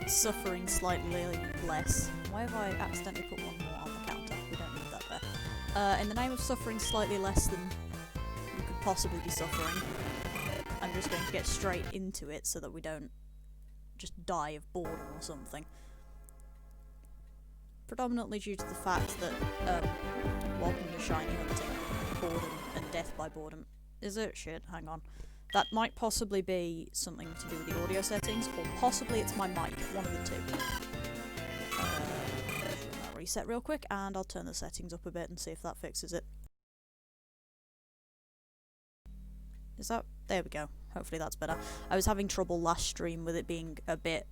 suffering slightly less. Why have I accidentally put one more on the counter? We don't need that there. In the name of suffering slightly less than we could possibly be suffering, I'm just going to get straight into it so that we don't just die of boredom or something. Predominantly due to the fact that, welcome to shiny hunting, boredom, and death by boredom. Is it? Shit, hang on. That might possibly be something to do with the audio settings, or possibly it's my mic, one of the two. I'll reset real quick, and I'll turn the settings up a bit and see if that fixes it. Is that? There we go. Hopefully that's better. I was having trouble last stream with it being a bit...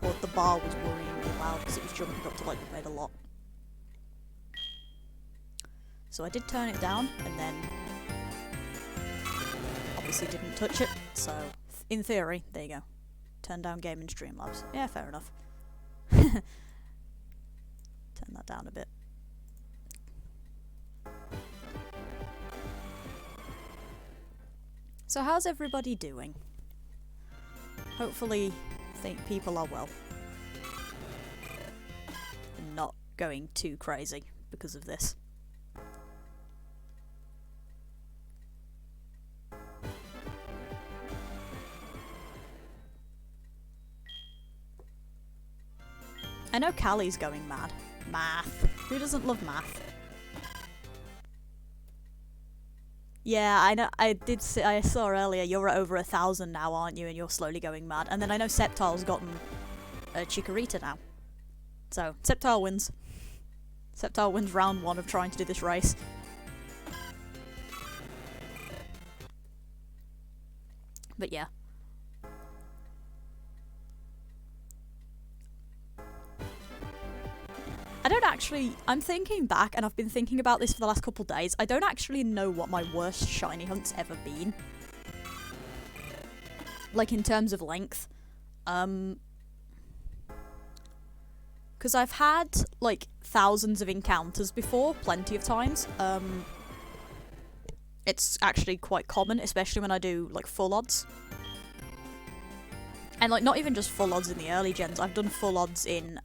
Well, the bar was worryingly loud because it was jumping up to like quite a lot. So I did turn it down, and then obviously didn't touch it, so in theory, there you go. Turn down Game and Streamlabs. Yeah, fair enough. Turn that down a bit. So how's everybody doing? Hopefully think people are well. And not going too crazy because of this. I know Kali's going mad. Math. Who doesn't love math? Yeah, I know. I saw earlier. You're at over 1,000 now, aren't you? And you're slowly going mad. And then I know Sceptile's gotten a Chikorita now. So Sceptile wins. Sceptile wins round 1 of trying to do this race. But yeah. I don't actually, I'm thinking back, and I've been thinking about this for the last couple days, I don't actually know what my worst shiny hunt's ever been. Like, in terms of length. Because I've had, like, thousands of encounters before, plenty of times. It's actually quite common, especially when I do, like, full odds. And, like, not even just full odds in the early gens, I've done full odds in,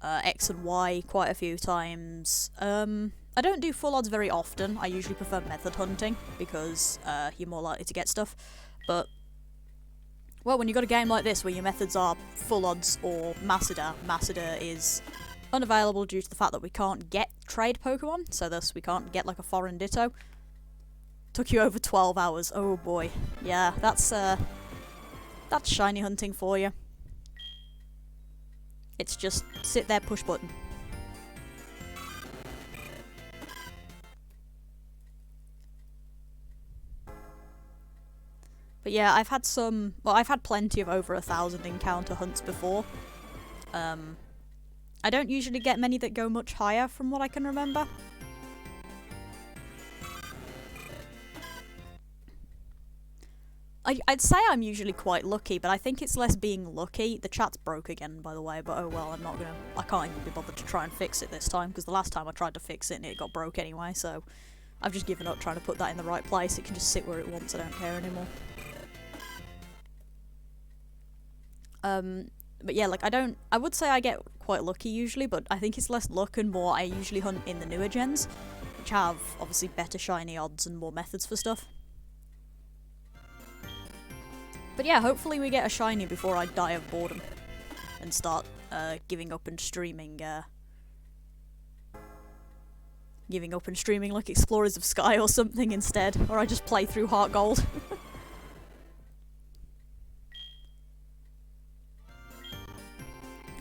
X and Y quite a few times. I don't do full odds very often. I usually prefer method hunting because you're more likely to get stuff. But, well, when you've got a game like this where your methods are full odds or Masada is unavailable due to the fact that we can't get trade Pokemon, so thus we can't get like a foreign Ditto. Took you over 12 hours. Oh boy. Yeah, that's shiny hunting for you. It's just sit there, push button. But yeah, I've had plenty of over 1,000 encounter hunts before. I don't usually get many that go much higher from what I can remember. I'd say I'm usually quite lucky, but I think it's less being lucky. The chat's broke again, by the way, but oh well, I can't even be bothered to try and fix it this time, because the last time I tried to fix it and it got broke anyway, so I've just given up trying to put that in the right place. It can just sit where it wants, I don't care anymore. But yeah, like, I would say I get quite lucky usually, but I think it's less luck and more I usually hunt in the newer gens, which have, obviously, better shiny odds and more methods for stuff. But yeah, hopefully we get a shiny before I die of boredom and start giving up and streaming like Explorers of Sky or something instead, or I just play through Heart Gold.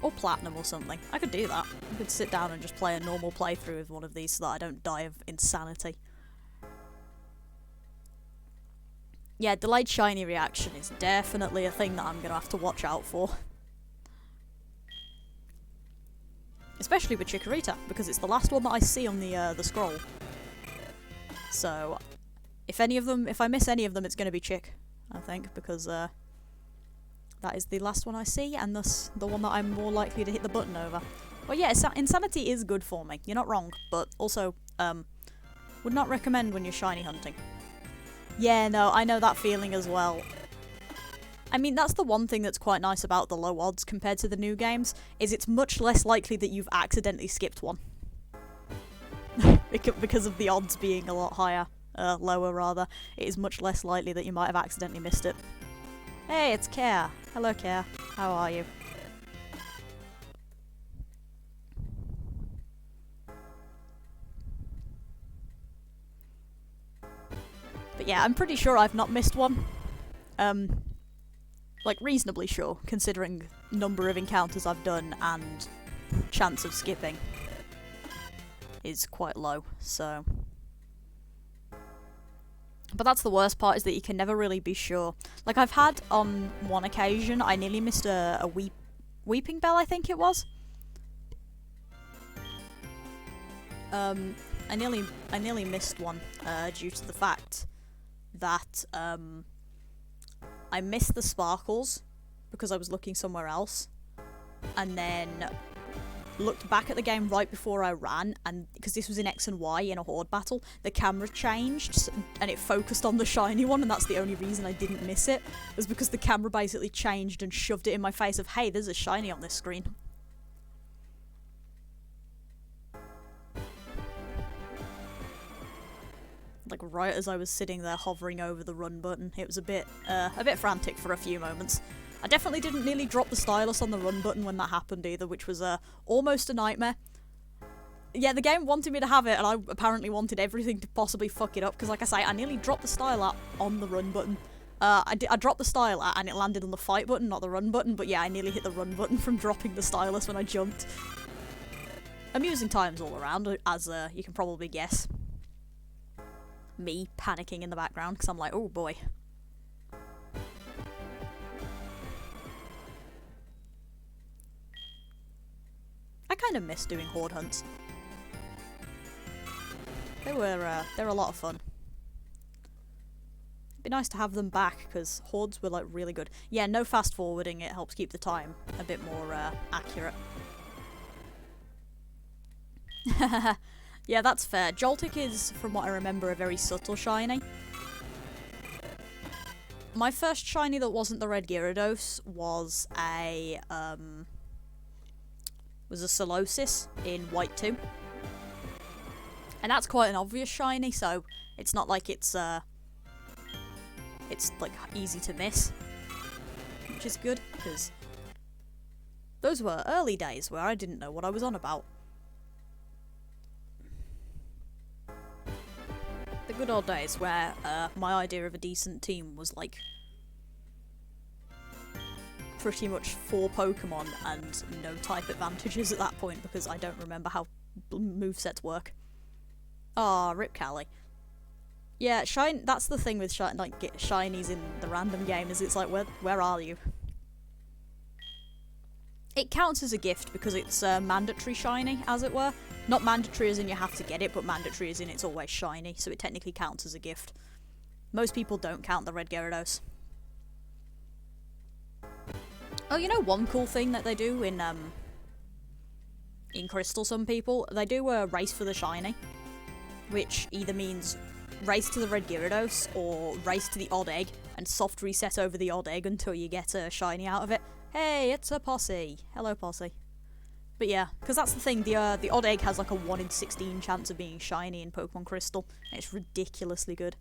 Or Platinum or something. I could do that. I could sit down and just play a normal playthrough of one of these so that I don't die of insanity. Yeah, delayed shiny reaction is definitely a thing that I'm gonna have to watch out for. Especially with Chikorita, because it's the last one that I see on the scroll. So, if I miss any of them, it's gonna be Chick, I think, because that is the last one I see, and thus the one that I'm more likely to hit the button over. Well, yeah, Insanity is good for me, you're not wrong, but also, would not recommend when you're shiny hunting. Yeah, no, I know that feeling as well. I mean, that's the one thing that's quite nice about the low odds compared to the new games, is it's much less likely that you've accidentally skipped one. Because of the odds being a lot higher, lower rather, it is much less likely that you might have accidentally missed it. Hey, it's Care. Hello, Care. How are you? But yeah, I'm pretty sure I've not missed one. Like, reasonably sure, considering number of encounters I've done and chance of skipping is quite low, so... But that's the worst part, is that you can never really be sure. Like, I've had, on one occasion, I nearly missed a Weeping Bell, I think it was. I nearly missed one, due to the fact that, I missed the sparkles because I was looking somewhere else, and then looked back at the game right before I ran, and because this was in X and Y in a horde battle, the camera changed and it focused on the shiny one, and that's the only reason I didn't miss it, was because the camera basically changed and shoved it in my face of, hey, there's a shiny on this screen. Like, right as I was sitting there hovering over the run button. It was a bit frantic for a few moments. I definitely didn't nearly drop the stylus on the run button when that happened either, which was almost a nightmare. Yeah, the game wanted me to have it, and I apparently wanted everything to possibly fuck it up, because like I say, I nearly dropped the stylat on the run button. I dropped the stylat and it landed on the fight button, not the run button, but yeah, I nearly hit the run button from dropping the stylus when I jumped. Amusing times all around, as you can probably guess. Me panicking in the background because I'm like, oh boy. I kind of miss doing horde hunts. They're a lot of fun. It'd be nice to have them back because hordes were like really good. Yeah, no fast forwarding, it helps keep the time a bit more accurate. Yeah, that's fair. Joltik is, from what I remember, a very subtle shiny. My first shiny that wasn't the red Gyarados was a Solosis in White 2. And that's quite an obvious shiny, so it's not like it's like easy to miss, which is good, because those were early days where I didn't know what I was on about. The good old days where my idea of a decent team was like pretty much 4 Pokemon and no type advantages at that point, because I don't remember how movesets work. Ah, rip Kali. Yeah, that's the thing with shinies in the random game, is it's like, where are you? It counts as a gift because it's mandatory shiny, as it were. Not mandatory as in you have to get it, but mandatory as in it's always shiny, so it technically counts as a gift. Most people don't count the red Gyarados. Oh, you know one cool thing that they do in Crystal, some people? They do a race for the shiny, which either means race to the red Gyarados, or race to the odd egg, and soft reset over the odd egg until you get a shiny out of it. Hey, it's a Posse. Hello, Posse. But yeah, because that's the thing, the odd egg has like a 1 in 16 chance of being shiny in Pokemon Crystal, and it's ridiculously good.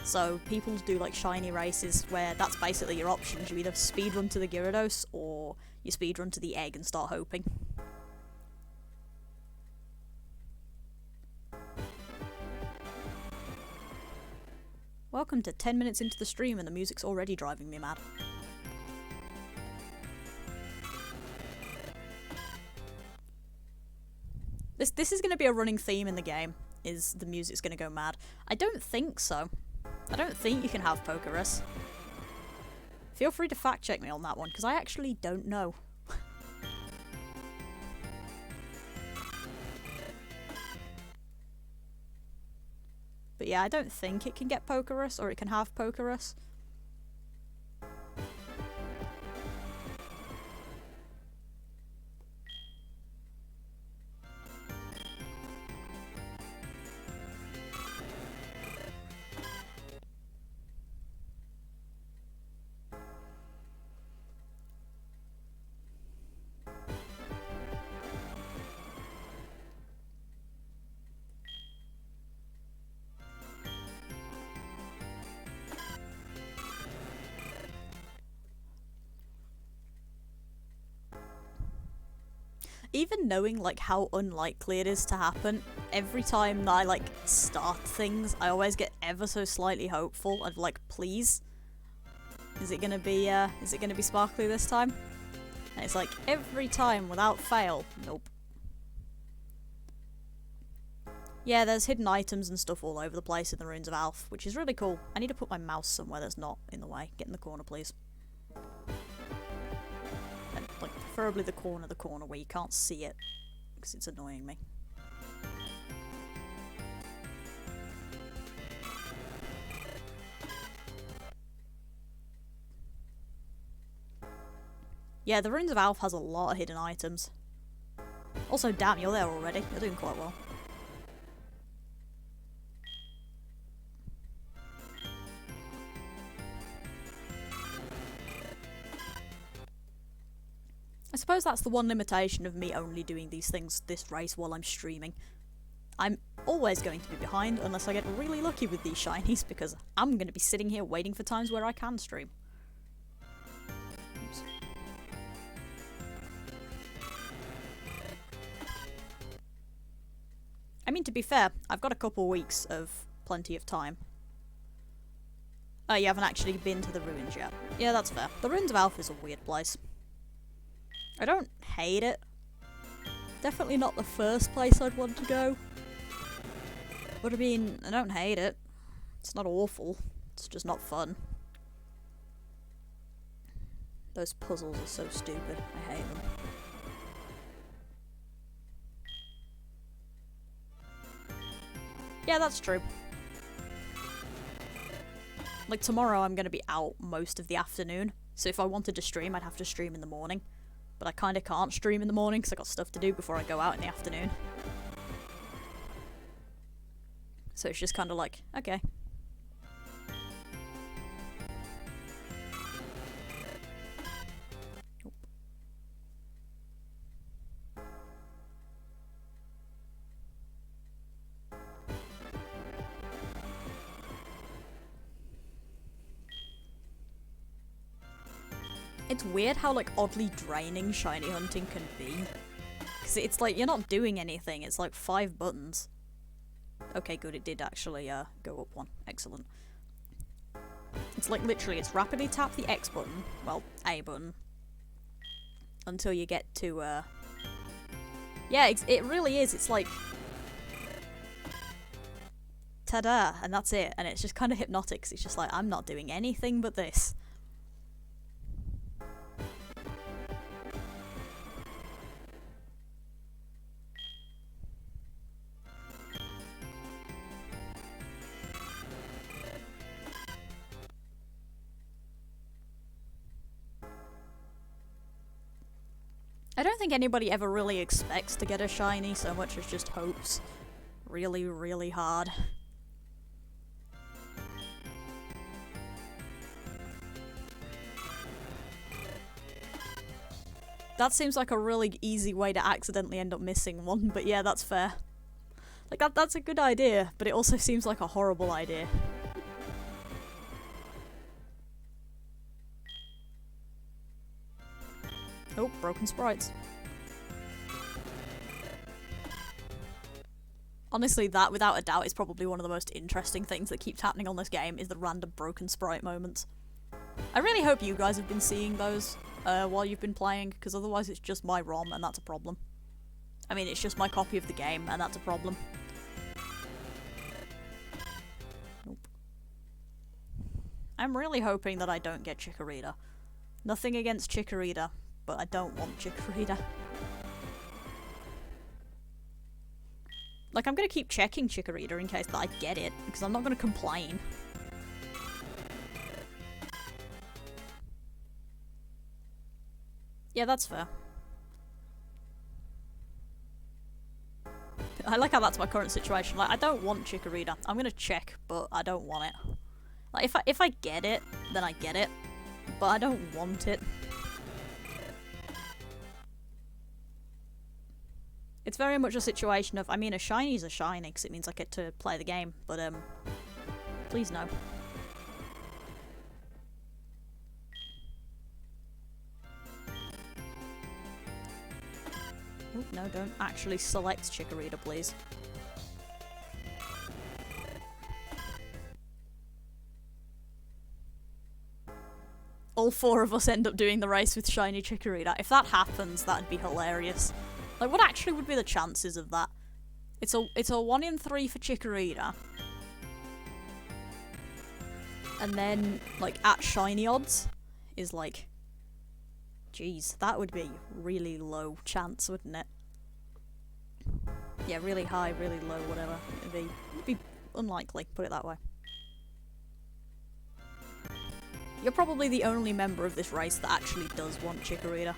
So people do like shiny races where that's basically your options. You either speedrun to the Gyarados, or you speedrun to the egg and start hoping. Welcome to 10 minutes into the stream and the music's already driving me mad. This is going to be a running theme in the game, is the music's going to go mad. I don't think so. I don't think you can have Pokerus. Feel free to fact check me on that one, because I actually don't know. But yeah, I don't think it can get Pokerus, or it can have Pokerus. Even knowing, like, how unlikely it is to happen, every time that I, like, start things, I always get ever so slightly hopeful of, like, please? Is it gonna be sparkly this time? And it's like, every time, without fail, nope. Yeah, there's hidden items and stuff all over the place in the Ruins of Alph, which is really cool. I need to put my mouse somewhere that's not in the way. Get in the corner, please. And, like, preferably the corner where you can't see it, because it's annoying me. Yeah, the Ruins of Alph has a lot of hidden items. Also, damn, you're there already. You're doing quite well. I suppose that's the one limitation of me only doing these things this race while I'm streaming. I'm always going to be behind unless I get really lucky with these shinies, because I'm going to be sitting here waiting for times where I can stream. Oops. I mean, to be fair, I've got a couple weeks of plenty of time. Oh, you haven't actually been to the ruins yet. Yeah, that's fair. The Ruins of Alph is a weird place. I don't hate it. Definitely not the first place I'd want to go. But I mean, I don't hate it. It's not awful. It's just not fun. Those puzzles are so stupid. I hate them. Yeah, that's true. Like, tomorrow I'm going to be out most of the afternoon, so if I wanted to stream, I'd have to stream in the morning. But I kind of can't stream in the morning because I got stuff to do before I go out in the afternoon. So it's just kind of like, okay. It's weird how, like, oddly draining shiny hunting can be. Because it's like, you're not doing anything, it's like 5 buttons. Okay, good, it did actually go up one. Excellent. It's like, literally, it's rapidly tap the X button, well, A button, until you get to, yeah, it really is, it's like, ta-da, and that's it, and it's just kind of hypnotic, because it's just like, I'm not doing anything but this. I don't think anybody ever really expects to get a shiny so much as just hopes really, really hard. That seems like a really easy way to accidentally end up missing one, but yeah, that's fair. Like, that's a good idea, but it also seems like a horrible idea. Oh, broken sprites. Honestly, that, without a doubt, is probably one of the most interesting things that keeps happening on this game, is the random broken sprite moments. I really hope you guys have been seeing those while you've been playing, because otherwise it's just my ROM, and that's a problem. I mean, it's just my copy of the game, and that's a problem. Nope. I'm really hoping that I don't get Chikorita. Nothing against Chikorita, but I don't want Chikorita. Like, I'm gonna keep checking Chikorita in case that I get it, because I'm not gonna complain. Yeah, that's fair. I like how that's my current situation. Like, I don't want Chikorita. I'm gonna check, but I don't want it. Like, if I get it, then I get it. But I don't want it. It's very much a situation of, I mean, a shiny's a shiny, because it means I get to play the game, but, please no. Oh, no, don't actually select Chikorita, please. All 4 of us end up doing the race with shiny Chikorita. If that happens, that'd be hilarious. Like, what actually would be the chances of that? It's a 1 in 3 for Chikorita. And then, like, at shiny odds is like... Jeez, that would be really low chance, wouldn't it? Yeah, really high, really low, whatever. It'd be unlikely, put it that way. You're probably the only member of this race that actually does want Chikorita.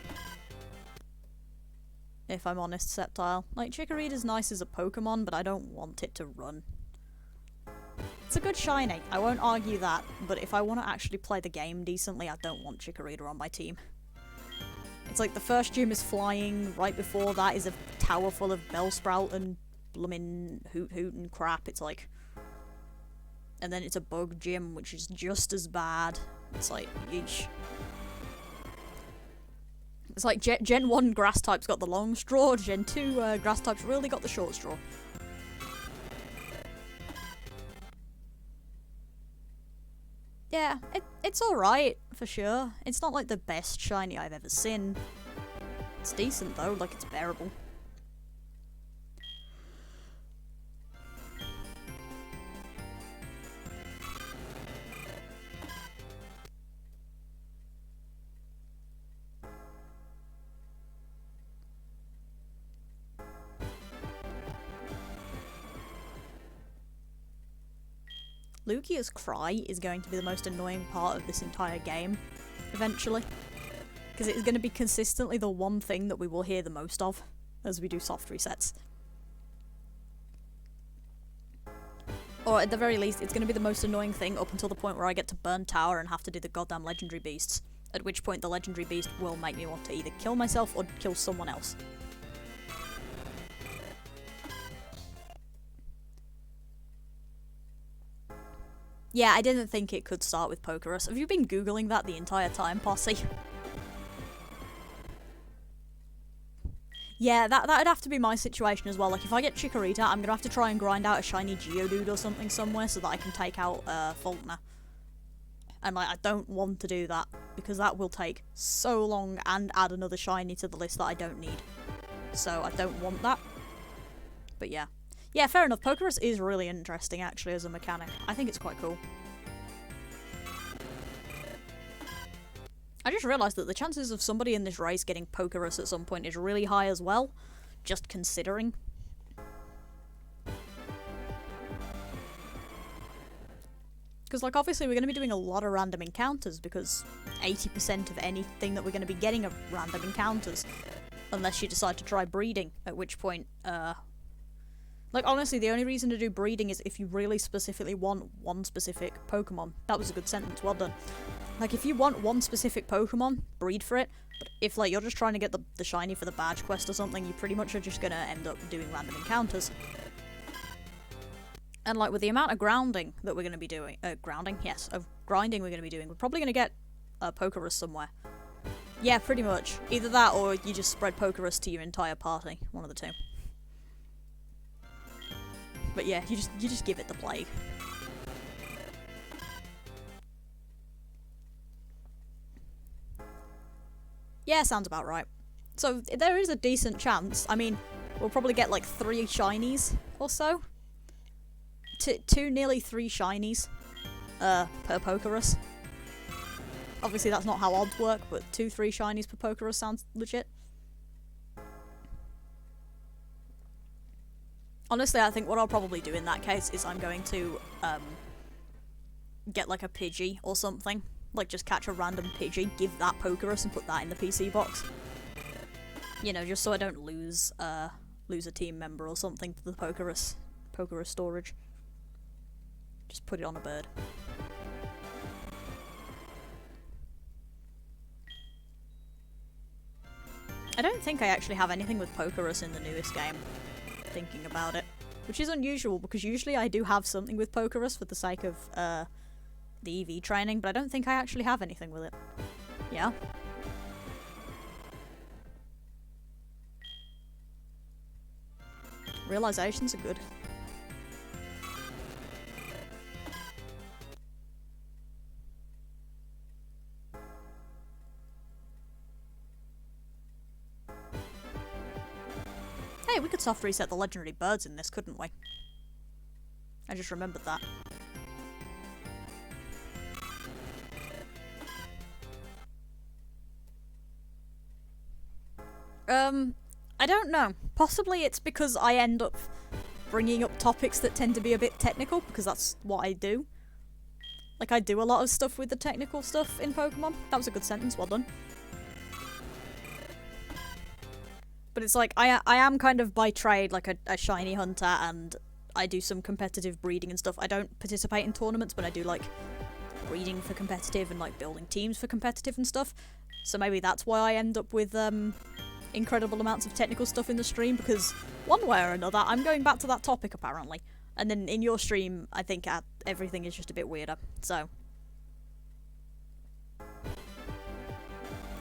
If I'm honest, Sceptile. Like, Chikorita's nice as a Pokemon, but I don't want it to run. It's a good shiny, I won't argue that, but if I want to actually play the game decently, I don't want Chikorita on my team. It's like the first gym is flying, right before that is a tower full of Bellsprout and bloomin' Hoot and crap, it's like... And then it's a bug gym, which is just as bad. It's like, yeesh. It's like Gen 1 grass type's got the long straw, Gen 2 grass type's really got the short straw. Yeah, it's alright, for sure. It's not like the best shiny I've ever seen. It's decent though, like it's bearable. Lugia's cry is going to be the most annoying part of this entire game, eventually. Because it is going to be consistently the one thing that we will hear the most of as we do soft resets. Or at the very least, it's going to be the most annoying thing up until the point where I get to burn tower and have to do the goddamn legendary beasts. At which point the legendary beast will make me want to either kill myself or kill someone else. Yeah, I didn't think it could start with Pokerus. Have you been googling that the entire time, Posse? Yeah, that'd have to be my situation as well. Like, if I get Chikorita, I'm gonna have to try and grind out a shiny Geodude or something somewhere so that I can take out Faulkner. And, like, I don't want to do that, because that will take so long and add another shiny to the list that I don't need. So, I don't want that. But yeah. Yeah, fair enough. Pokerus is really interesting, actually, as a mechanic. I think it's quite cool. I just realised that the chances of somebody in this race getting Pokerus at some point is really high as well, just considering. Because, like, obviously we're going to be doing a lot of random encounters, because 80% of anything that we're going to be getting are random encounters. Unless you decide to try breeding, at which point, like, honestly, the only reason to do breeding is if you really specifically want one specific Pokemon. That was a good sentence, well done. Like, if you want one specific Pokemon, breed for it. But if, like, you're just trying to get the shiny for the badge quest or something, you pretty much are just gonna end up doing random encounters. And, like, with the amount of grounding that we're gonna be doing, grounding? Yes, of grinding we're gonna be doing, we're probably gonna get Pokerus somewhere. Yeah, pretty much. Either that or you just spread Pokerus to your entire party. One of the two. But yeah, you just give it the plague. Yeah, sounds about right. So there is a decent chance. I mean, we'll probably get like 3 shinies or so. Nearly 3 shinies per Pokerus. Obviously that's not how odds work, but 2-3 shinies per Pokerus sounds legit. Honestly, I think what I'll probably do in that case is I'm going to, get like a Pidgey or something. Like, just catch a random Pidgey, give that Pokerus, and put that in the PC box. You know, just so I don't lose a team member or something to the Pokerus storage. Just put it on a bird. I don't think I actually have anything with Pokerus in the newest game. Thinking about it, which is unusual because usually I do have something with Pokerus for the sake of the EV training, but I don't think I actually have anything with it. Yeah? realizations are good. Hey, we could soft reset the legendary birds in this, couldn't we? I just remembered that. I don't know. Possibly it's because I end up bringing up topics that tend to be a bit technical, because that's what I do. Like, I do a lot of stuff with the technical stuff in Pokemon. That was a good sentence, well done. But it's like, I am kind of by trade like a shiny hunter, and I do some competitive breeding and stuff. I don't participate in tournaments, but I do like breeding for competitive and like building teams for competitive and stuff. So maybe that's why I end up with incredible amounts of technical stuff in the stream, because one way or another I'm going back to that topic apparently. And then in your stream I think everything is just a bit weirder, so.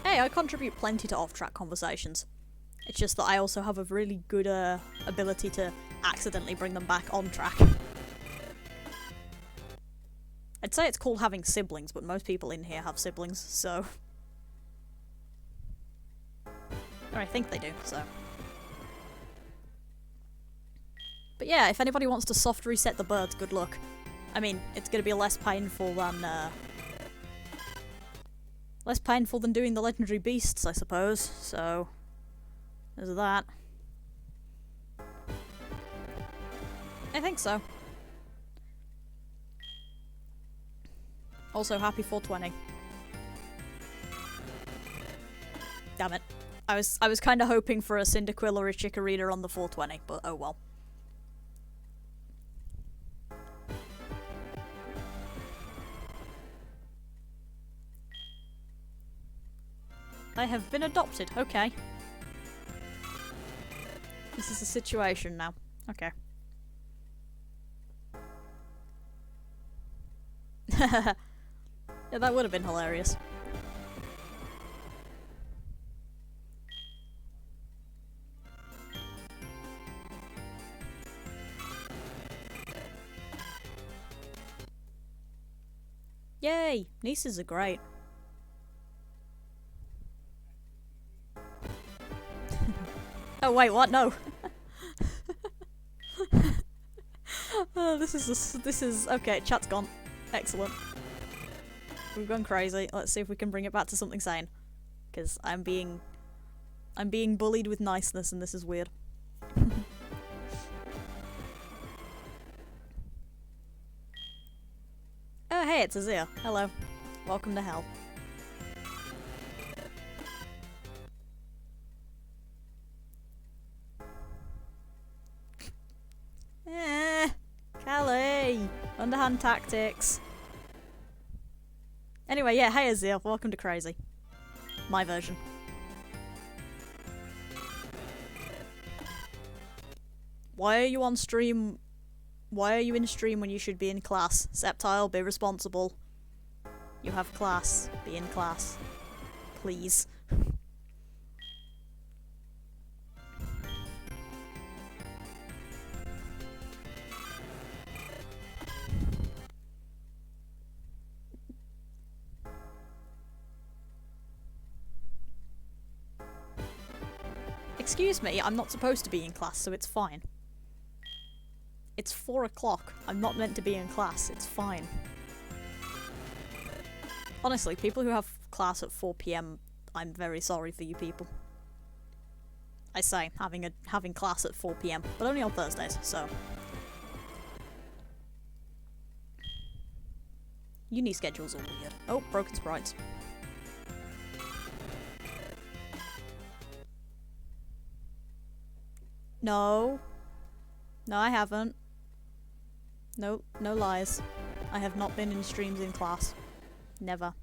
Hey, I contribute plenty to off-track conversations. It's just that I also have a really good ability to accidentally bring them back on track. I'd say it's called having siblings, but most people in here have siblings, so. Or I think they do, so. But yeah, if anybody wants to soft reset the birds, good luck. I mean, it's gonna be less painful than doing the legendary beasts, I suppose, so there's that. I think so. Also, happy 420. Damn it. I was kind of hoping for a Cyndaquil or a Chikorita on the 420, but oh well. I have been adopted, okay. This is the situation now. Okay. Yeah, that would have been hilarious. Yay! Nieces are great. Oh wait, what? No. Oh, this is okay. Chat's gone. Excellent. We've gone crazy. Let's see if we can bring it back to something sane. Because I'm being bullied with niceness, and this is weird. Oh hey, it's Azir. Hello. Welcome to hell. Kali! Underhand tactics. Anyway, yeah, hey Azir, welcome to Crazy. My version. Why are you on stream? Why are you in stream when you should be in class? Sceptile, be responsible. You have class. Be in class. Please. Excuse me, I'm not supposed to be in class, so it's fine. It's 4 o'clock. I'm not meant to be in class. It's fine. Honestly, people who have class at 4 PM, I'm very sorry for you people. I say, having class at 4 PM, but only on Thursdays, so. Uni schedules are weird. Oh, broken sprites. No. No, I haven't. No, no lies. I have not been in streams in class. Never.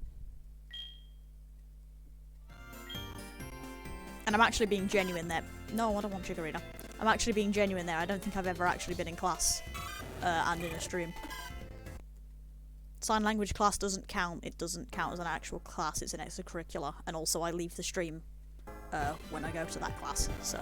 And I'm actually being genuine there. No, I don't want Chikorita. I'm actually being genuine there. I don't think I've ever actually been in class and in a stream. Sign language class doesn't count. It doesn't count as an actual class. It's an extracurricular. And also I leave the stream when I go to that class, so.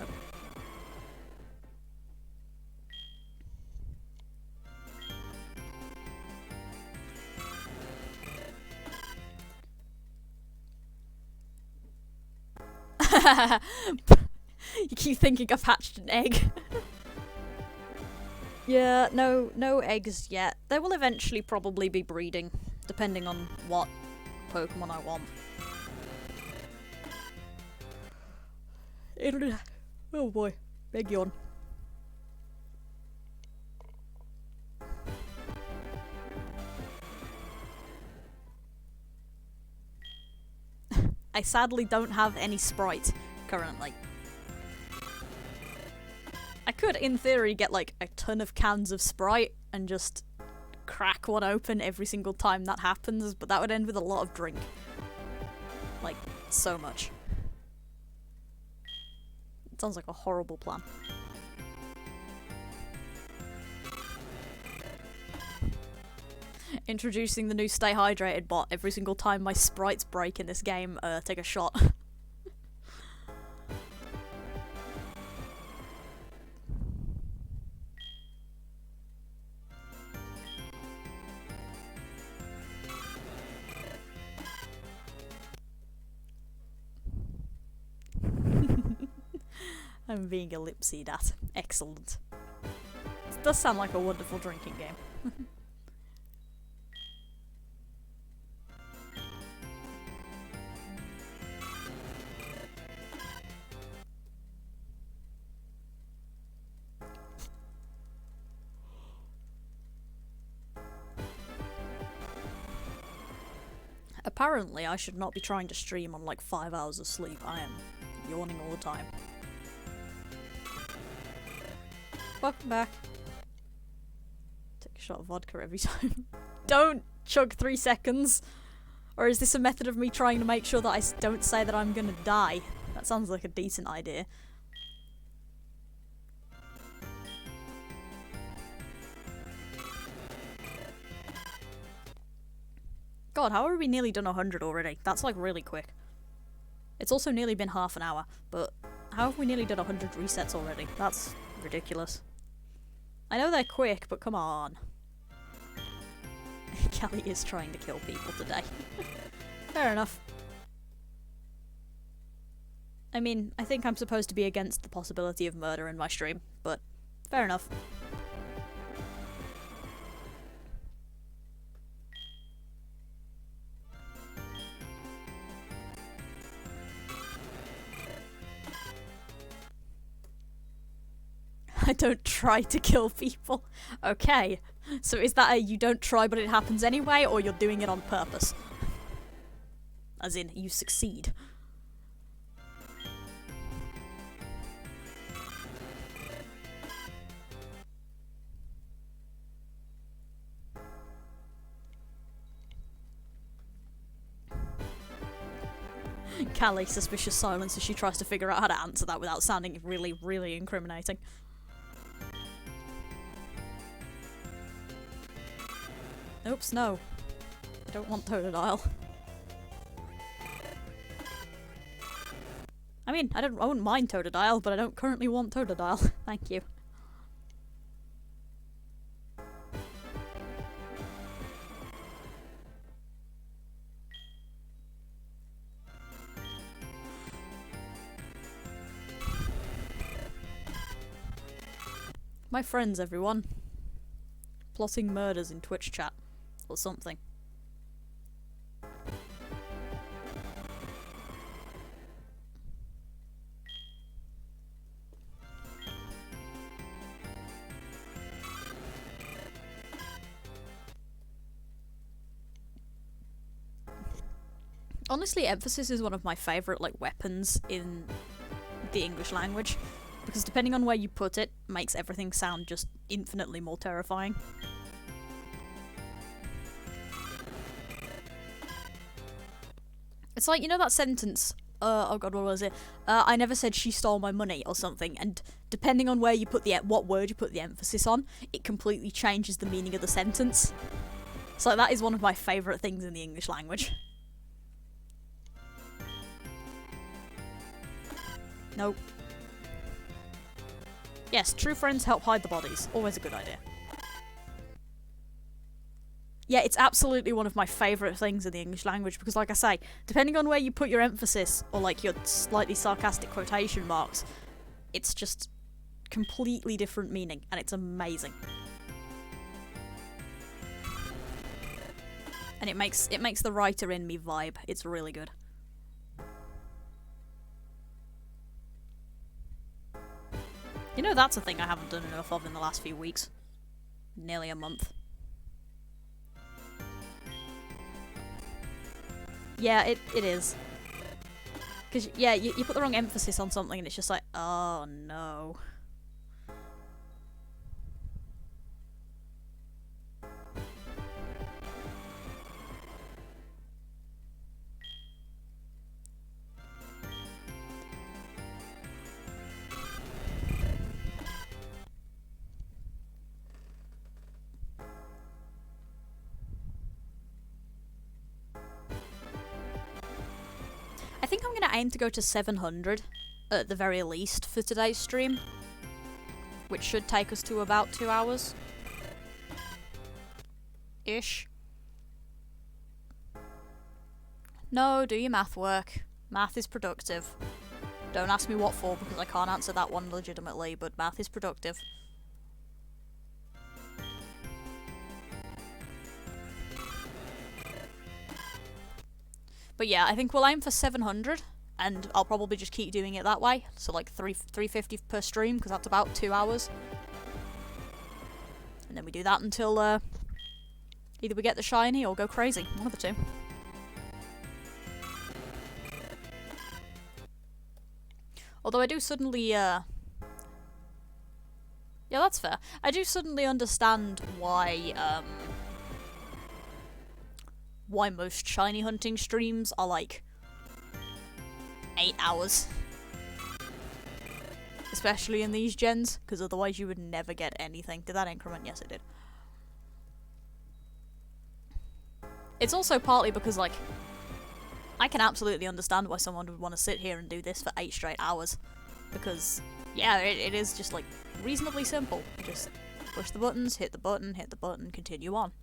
You keep thinking I've hatched an egg. Yeah, no eggs yet. They will eventually probably be breeding, depending on what Pokemon I want. Oh boy, big yawn. I sadly don't have any Sprite currently. I could, in theory, get like a ton of cans of Sprite and just crack one open every single time that happens, but that would end with a lot of drink. Like, so much. It sounds like a horrible plan. Introducing the new Stay Hydrated bot. Every single time my Sprites break in this game, take a shot. I'm being ellipsied at. Excellent. It does sound like a wonderful drinking game. Apparently, I should not be trying to stream on like 5 hours of sleep. I am yawning all the time. Welcome back. Take a shot of vodka every time. Don't chug 3 seconds! Or is this a method of me trying to make sure that I don't say that I'm gonna die? That sounds like a decent idea. God, how are we nearly done 100 already? That's like really quick. It's also nearly been half an hour, but how have we nearly done 100 resets already? That's ridiculous. I know they're quick, but come on. Kali is trying to kill people today. Fair enough. I mean, I think I'm supposed to be against the possibility of murder in my stream, but fair enough. I don't try to kill people. Okay, so is that a you don't try but it happens anyway, or you're doing it on purpose? As in, you succeed. Kali, suspicious silence as she tries to figure out how to answer that without sounding really, really incriminating. Oops, no. I don't want Totodile. I mean, I wouldn't mind Totodile, but I don't currently want Totodile. Thank you. My friends, everyone. Plotting murders in Twitch chat. Or something. Honestly, emphasis is one of my favourite like weapons in the English language, because depending on where you put it, makes everything sound just infinitely more terrifying. It's like, you know that sentence, oh god, what was it? I never said she stole my money, or something, and depending on where you put what word you put the emphasis on, it completely changes the meaning of the sentence. So that is one of my favourite things in the English language. Nope. Yes, true friends help hide the bodies. Always a good idea. Yeah, it's absolutely one of my favourite things in the English language because, like I say, depending on where you put your emphasis or, like, your slightly sarcastic quotation marks, it's just completely different meaning, and it's amazing. And it makes the writer in me vibe. It's really good. You know, that's a thing I haven't done enough of in the last few weeks. Nearly a month. Yeah, it is. Because, yeah, you put the wrong emphasis on something and it's just like, oh no. I think I'm going to aim to go to 700 at the very least for today's stream, which should take us to about 2 hours. Ish. No, do your math work. Math is productive. Don't ask me what for because I can't answer that one legitimately, but math is productive. But yeah, I think we'll aim for 700, and I'll probably just keep doing it that way. So like 350 per stream, because that's about 2 hours. And then we do that until either we get the shiny or go crazy. One of the two. Although I do suddenly, yeah, that's fair. I do suddenly understand why most shiny hunting streams are like 8 hours. Especially in these gens, because otherwise you would never get anything. Did that increment? Yes, it did. It's also partly because, like, I can absolutely understand why someone would want to sit here and do this for 8 straight hours. Because, yeah, it is just, like, reasonably simple. Just push the buttons, hit the button, continue on.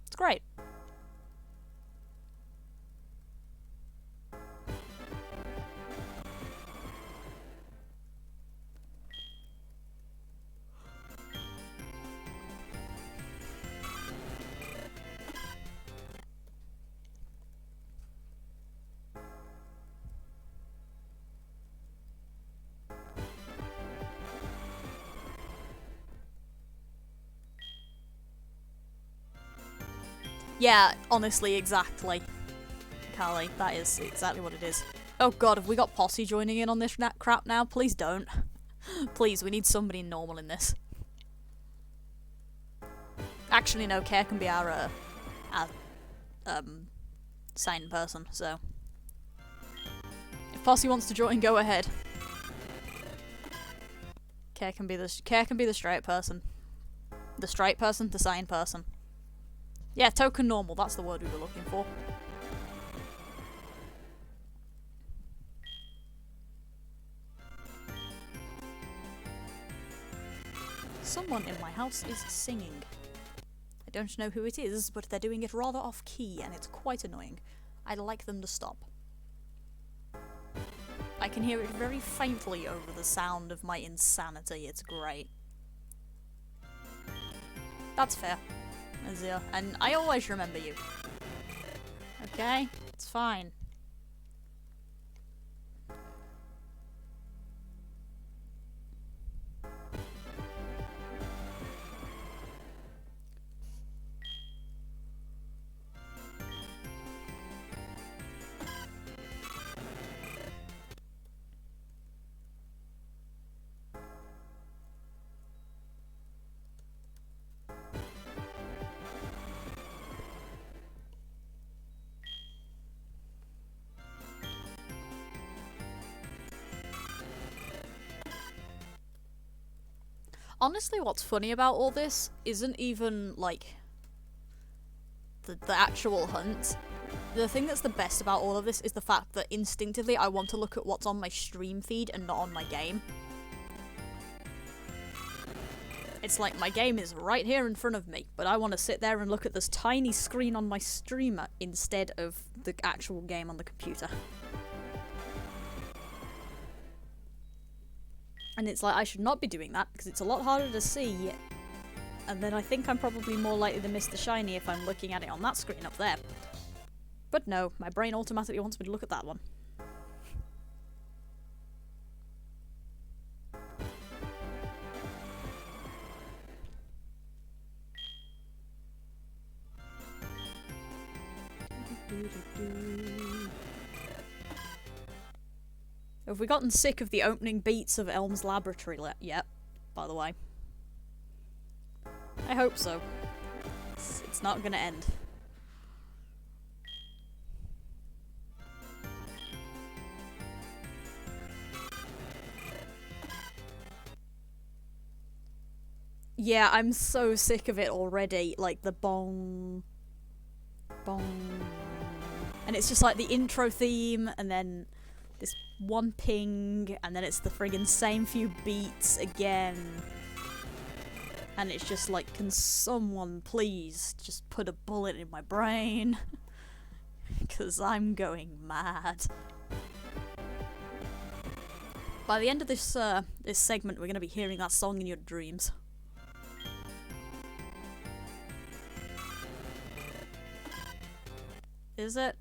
It's great. Yeah, honestly, exactly. Kali, that is exactly what it is. Oh god, have we got Posse joining in on this crap now? Please don't. Please, we need somebody normal in this. Actually, no, Care can be our sane person, so. If Posse wants to join, go ahead. Care can be the straight person. The straight person, the sane person. Yeah, token normal, that's the word we were looking for. Someone in my house is singing. I don't know who it is, but they're doing it rather off-key, and it's quite annoying. I'd like them to stop. I can hear it very faintly over the sound of my insanity, it's great. That's fair. Azir. And I always remember you. Okay? It's fine. Honestly, what's funny about all this isn't even, like, the actual hunt. The thing that's the best about all of this is the fact that instinctively I want to look at what's on my stream feed and not on my game. It's like my game is right here in front of me, but I want to sit there and look at this tiny screen on my streamer instead of the actual game on the computer. And it's like, I should not be doing that, because it's a lot harder to see, and then I think I'm probably more likely to miss the shiny if I'm looking at it on that screen up there. But no, my brain automatically wants me to look at that one. Have we gotten sick of the opening beats of Elm's Laboratory yet, by the way? I hope so. It's not gonna end. Yeah, I'm so sick of it already. Like, the bong... bong... And it's just like the intro theme, and then this one ping, and then it's the friggin' same few beats again. And it's just like, can someone please just put a bullet in my brain? Because I'm going mad. By the end of this this segment, we're going to be hearing that song in your dreams. Is it?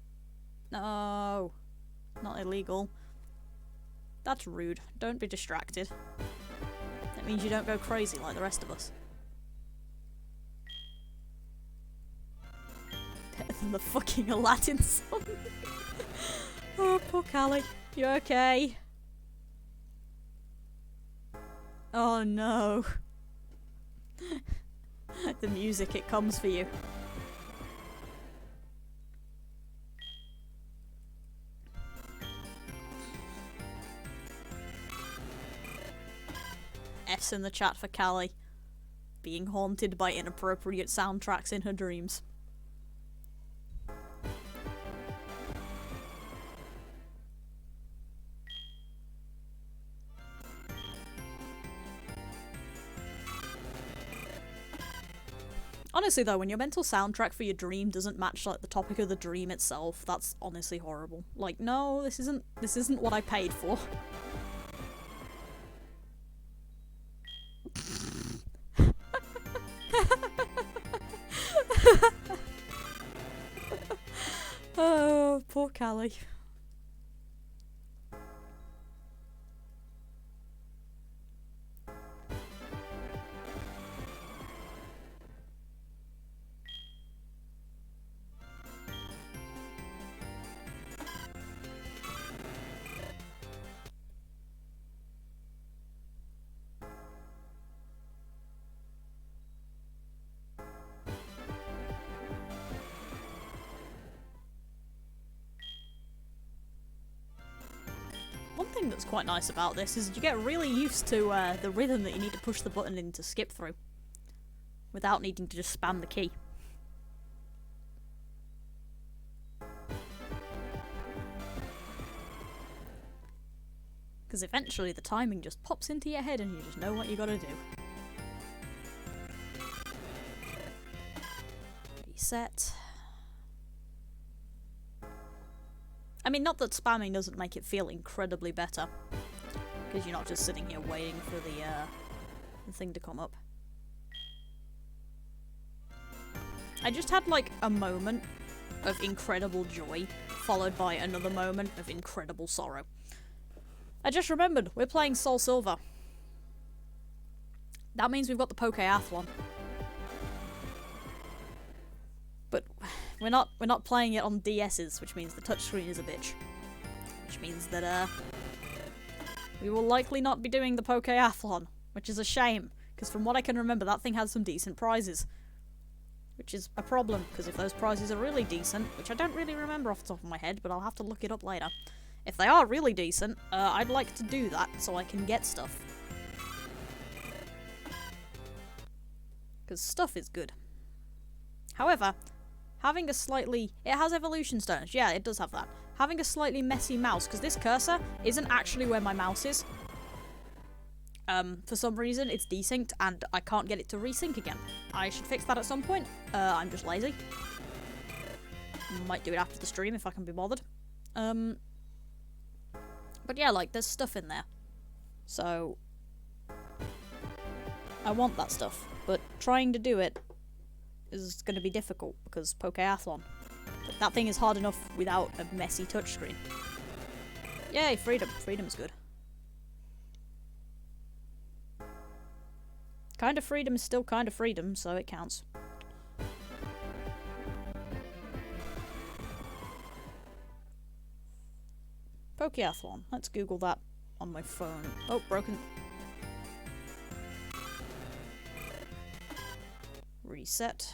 No. Not illegal. That's rude. Don't be distracted. That means you don't go crazy like the rest of us. Better than the fucking Aladdin song. Oh, poor Kali. You okay? Oh no. The music, it comes for you. F's in the chat for Kali. Being haunted by inappropriate soundtracks in her dreams. Honestly though, when your mental soundtrack for your dream doesn't match like the topic of the dream itself, that's honestly horrible. Like, no, this isn't what I paid for. Oh, poor Kali. One thing that's quite nice about this is you get really used to the rhythm that you need to push the button in to skip through, without needing to just spam the key. Because eventually the timing just pops into your head and you just know what you gotta do. Reset. I mean, not that spamming doesn't make it feel incredibly better, because you're not just sitting here waiting for the thing to come up. I just had like a moment of incredible joy, followed by another moment of incredible sorrow. I just remembered, we're playing SoulSilver. That means we've got the Pokeathlon. But we're not playing it on DS's, which means the touchscreen is a bitch. Which means that we will likely not be doing the Pokeathlon, which is a shame, because from what I can remember that thing had some decent prizes. Which is a problem, because if those prizes are really decent, which I don't really remember off the top of my head, but I'll have to look it up later. If they are really decent, I'd like to do that so I can get stuff. Because stuff is good. However, having a slightly... It has evolution stones. Yeah, it does have that. Having a slightly messy mouse, because this cursor isn't actually where my mouse is. For some reason, it's desynced, and I can't get it to resync again. I should fix that at some point. I'm just lazy. Might do it after the stream if I can be bothered. But yeah, like, there's stuff in there. So, I want that stuff, but trying to do it is going to be difficult because Pokeathlon. But that thing is hard enough without a messy touchscreen. Yay, freedom. Freedom is good. Kind of freedom is still kind of freedom, so it counts. Pokeathlon. Let's Google that on my phone. Oh, broken. Reset.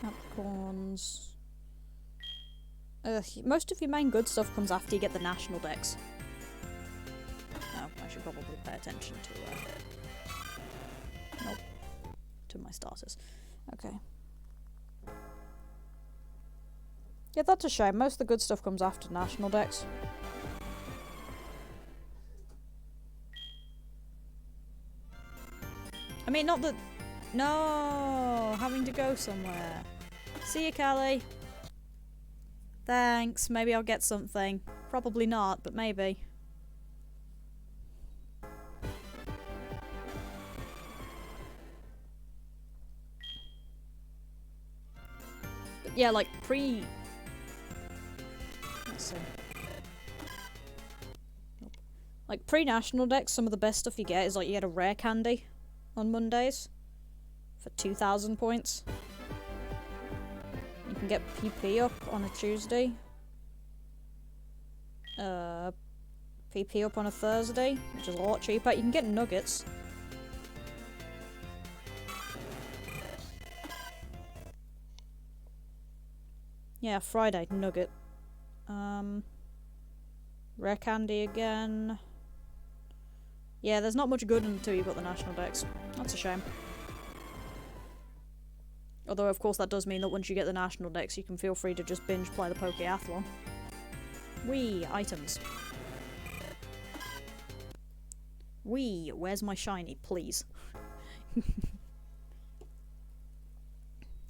Apricorns. Most of your main good stuff comes after you get the national decks. Oh, I should probably pay attention to, nope. To my starters. Okay. Yeah, that's a shame. Most of the good stuff comes after national decks. I mean, not that... No! Having to go somewhere. See you, Kali. Thanks. Maybe I'll get something. Probably not, but maybe. But yeah, like, Let's see. Like, pre-national decks, some of the best stuff you get is, like, you get a rare candy on Mondays for 2,000 points. You can get PP up on a Tuesday. PP up on a Thursday, which is a lot cheaper. You can get nuggets. Yeah, Friday, nugget. Rare candy again. Yeah, there's not much good until you've got the national decks. That's a shame. Although, of course, that does mean that once you get the national decks, you can feel free to just binge play the Pokeathlon. Whee! Items. Whee! Where's my shiny, please?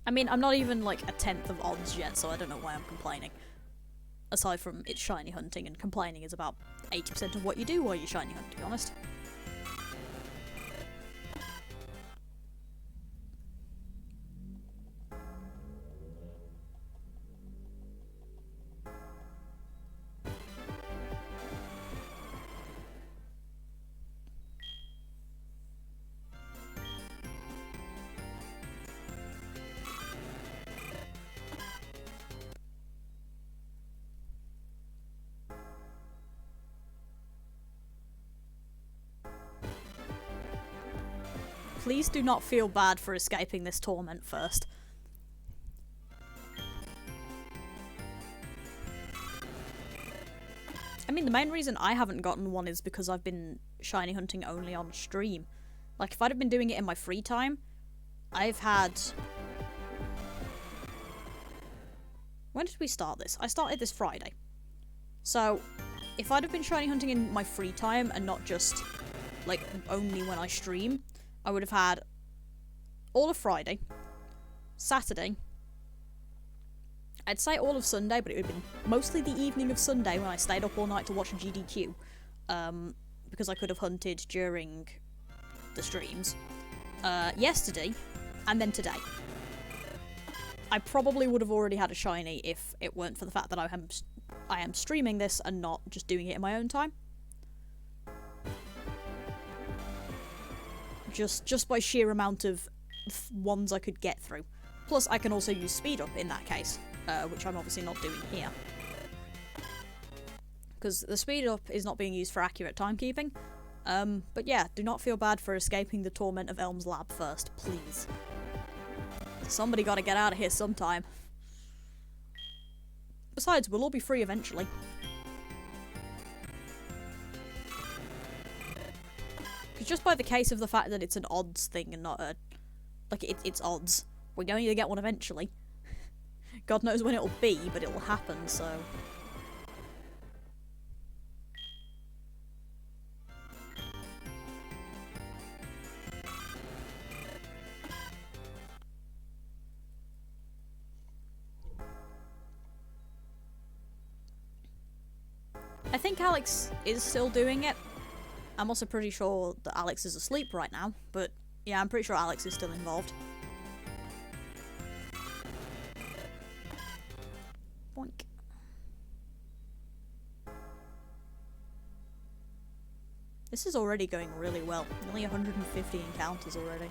I mean, I'm not even, like, a tenth of odds yet, so I don't know why I'm complaining. Aside from it's shiny hunting, and complaining is about 80% of what you do while you're shiny hunting, to be honest. Please do not feel bad for escaping this torment first. I mean, the main reason I haven't gotten one is because I've been shiny hunting only on stream. Like, if I'd have been doing it in my free time, I've had... When did we start this? I started this Friday. So, if I'd have been shiny hunting in my free time and not just, like, only when I stream, I would have had all of Friday, Saturday, I'd say all of Sunday, but it would have been mostly the evening of Sunday when I stayed up all night to watch GDQ, because I could have hunted during the streams, yesterday, and then today. I probably would have already had a shiny if it weren't for the fact that I am streaming this and not just doing it in my own time. Just by sheer amount of ones I could get through. Plus, I can also use speed up in that case, which I'm obviously not doing here. Because the speed up is not being used for accurate timekeeping. But yeah, do not feel bad for escaping the torment of Elm's lab first, please. Somebody gotta get out of here sometime. Besides, we'll all be free eventually. Because just by the case of the fact that it's an odds thing and not a... Like, it's odds. We're going to get one eventually. God knows when it'll be, but it'll happen, so... I think Alex is still doing it. I'm also pretty sure that Alex is asleep right now, but yeah, I'm pretty sure Alex is still involved. Boink. This is already going really well. Nearly 150 encounters already.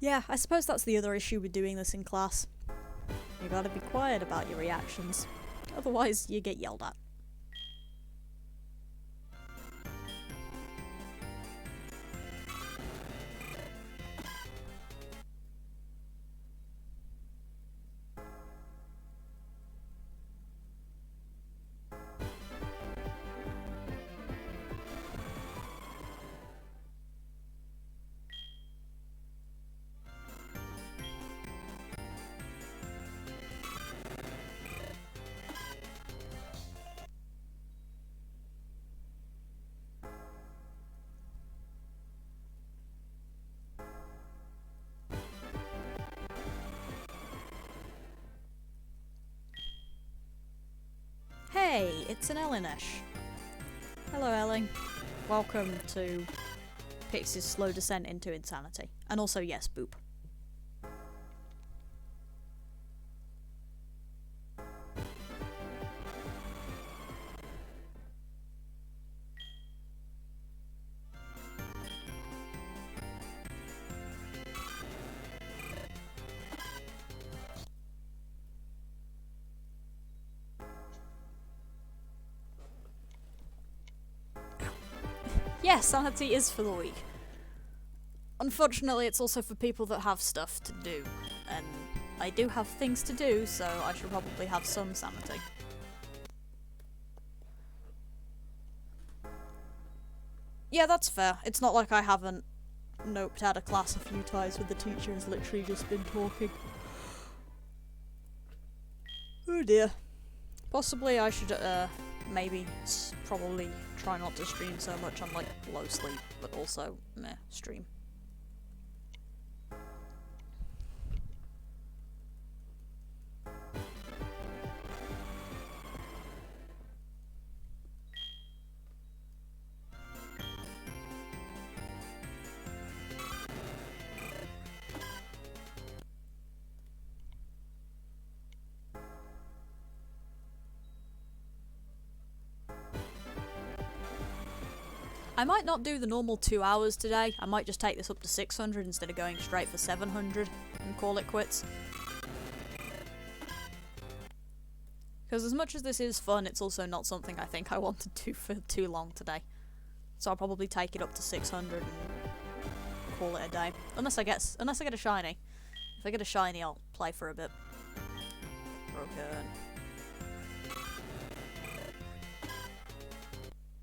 Yeah, I suppose that's the other issue with doing this in class. You gotta be quiet about your reactions, otherwise you get yelled at. Hey, it's an Ellenish. Hello, Elling. Welcome to Pixie's slow descent into insanity. And also, yes, boop. Yes, sanity is for the weak. Unfortunately, it's also for people that have stuff to do. And I do have things to do, so I should probably have some sanity. Yeah, that's fair. It's not like I haven't noped out of class a few times where the teacher has literally just been talking. Oh dear. Possibly I should, maybe probably try not to stream so much on, like, low sleep, but also, meh, stream. I might not do the normal 2 hours today. I might just take this up to 600 instead of going straight for 700 and call it quits. Because as much as this is fun, it's also not something I think I want to do for too long today. So I'll probably take it up to 600 and call it a day. Unless I get a shiny. If I get a shiny, I'll play for a bit. Broken.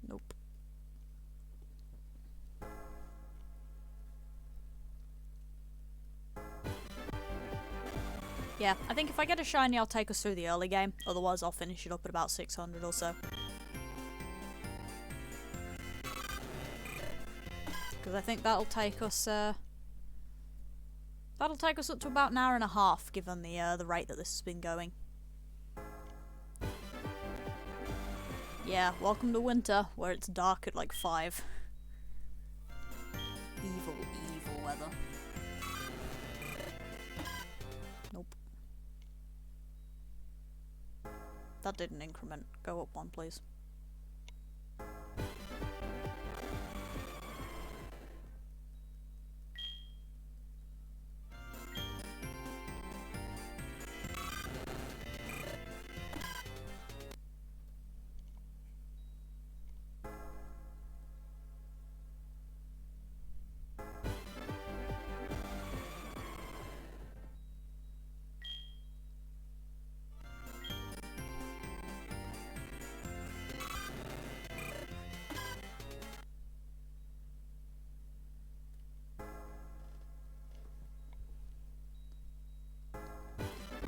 Nope. Yeah, I think if I get a shiny, I'll take us through the early game. Otherwise, I'll finish it up at about 600 or so. Because I think that'll take us, up to about an hour and a half, given the rate that this has been going. Yeah, welcome to winter, where it's dark at like 5. Evil, evil weather. Nope. That didn't increment. Go up 1, please.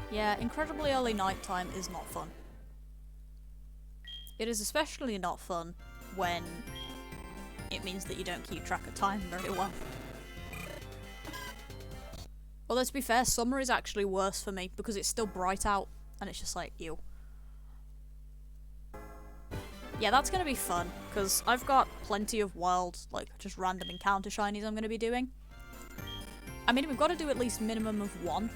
Yeah, incredibly early nighttime is not fun. It is especially not fun when it means that you don't keep track of time very well. Although to be fair, summer is actually worse for me because it's still bright out and it's just like, ew. Yeah, that's gonna be fun because I've got plenty of wild, like, just random encounter shinies I'm gonna be doing. I mean, we've got to do at least minimum of 1.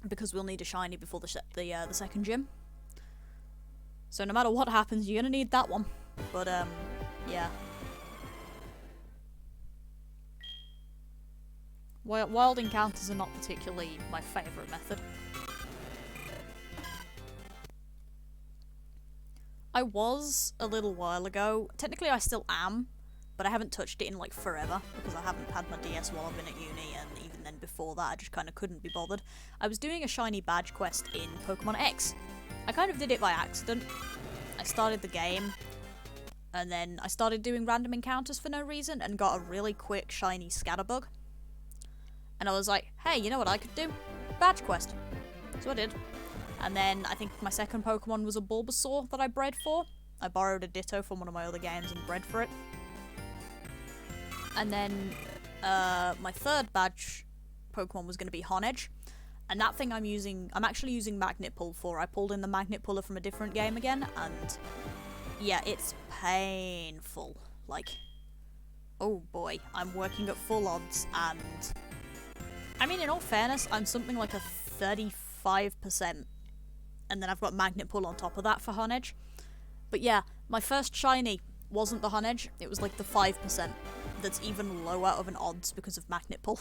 Because we'll need a shiny before the second gym. So no matter what happens, you're gonna need that one. But, yeah. Wild encounters are not particularly my favourite method. I was a little while ago. Technically I still am, but I haven't touched it in like forever because I haven't had my DS while I've been at uni, and even then before that I just kind of couldn't be bothered. I was doing a shiny badge quest in Pokemon X. I kind of did it by accident. I started the game, and then I started doing random encounters for no reason and got a really quick shiny Scatterbug. And I was like, hey, you know what I could do? Badge quest. So I did. And then I think my second Pokemon was a Bulbasaur that I bred for. I borrowed a Ditto from one of my other games and bred for it. And then my third badge Pokemon was going to be Honedge. And that thing I'm actually using Magnet Pull for. I pulled in the Magnet Puller from a different game again, and yeah, it's painful. Like, oh boy, I'm working at full odds, and I mean, in all fairness, I'm something like a 35%, and then I've got Magnet Pull on top of that for Honedge. But yeah, my first shiny wasn't the Honedge, it was like the 5% that's even lower of an odds because of Magnet Pull.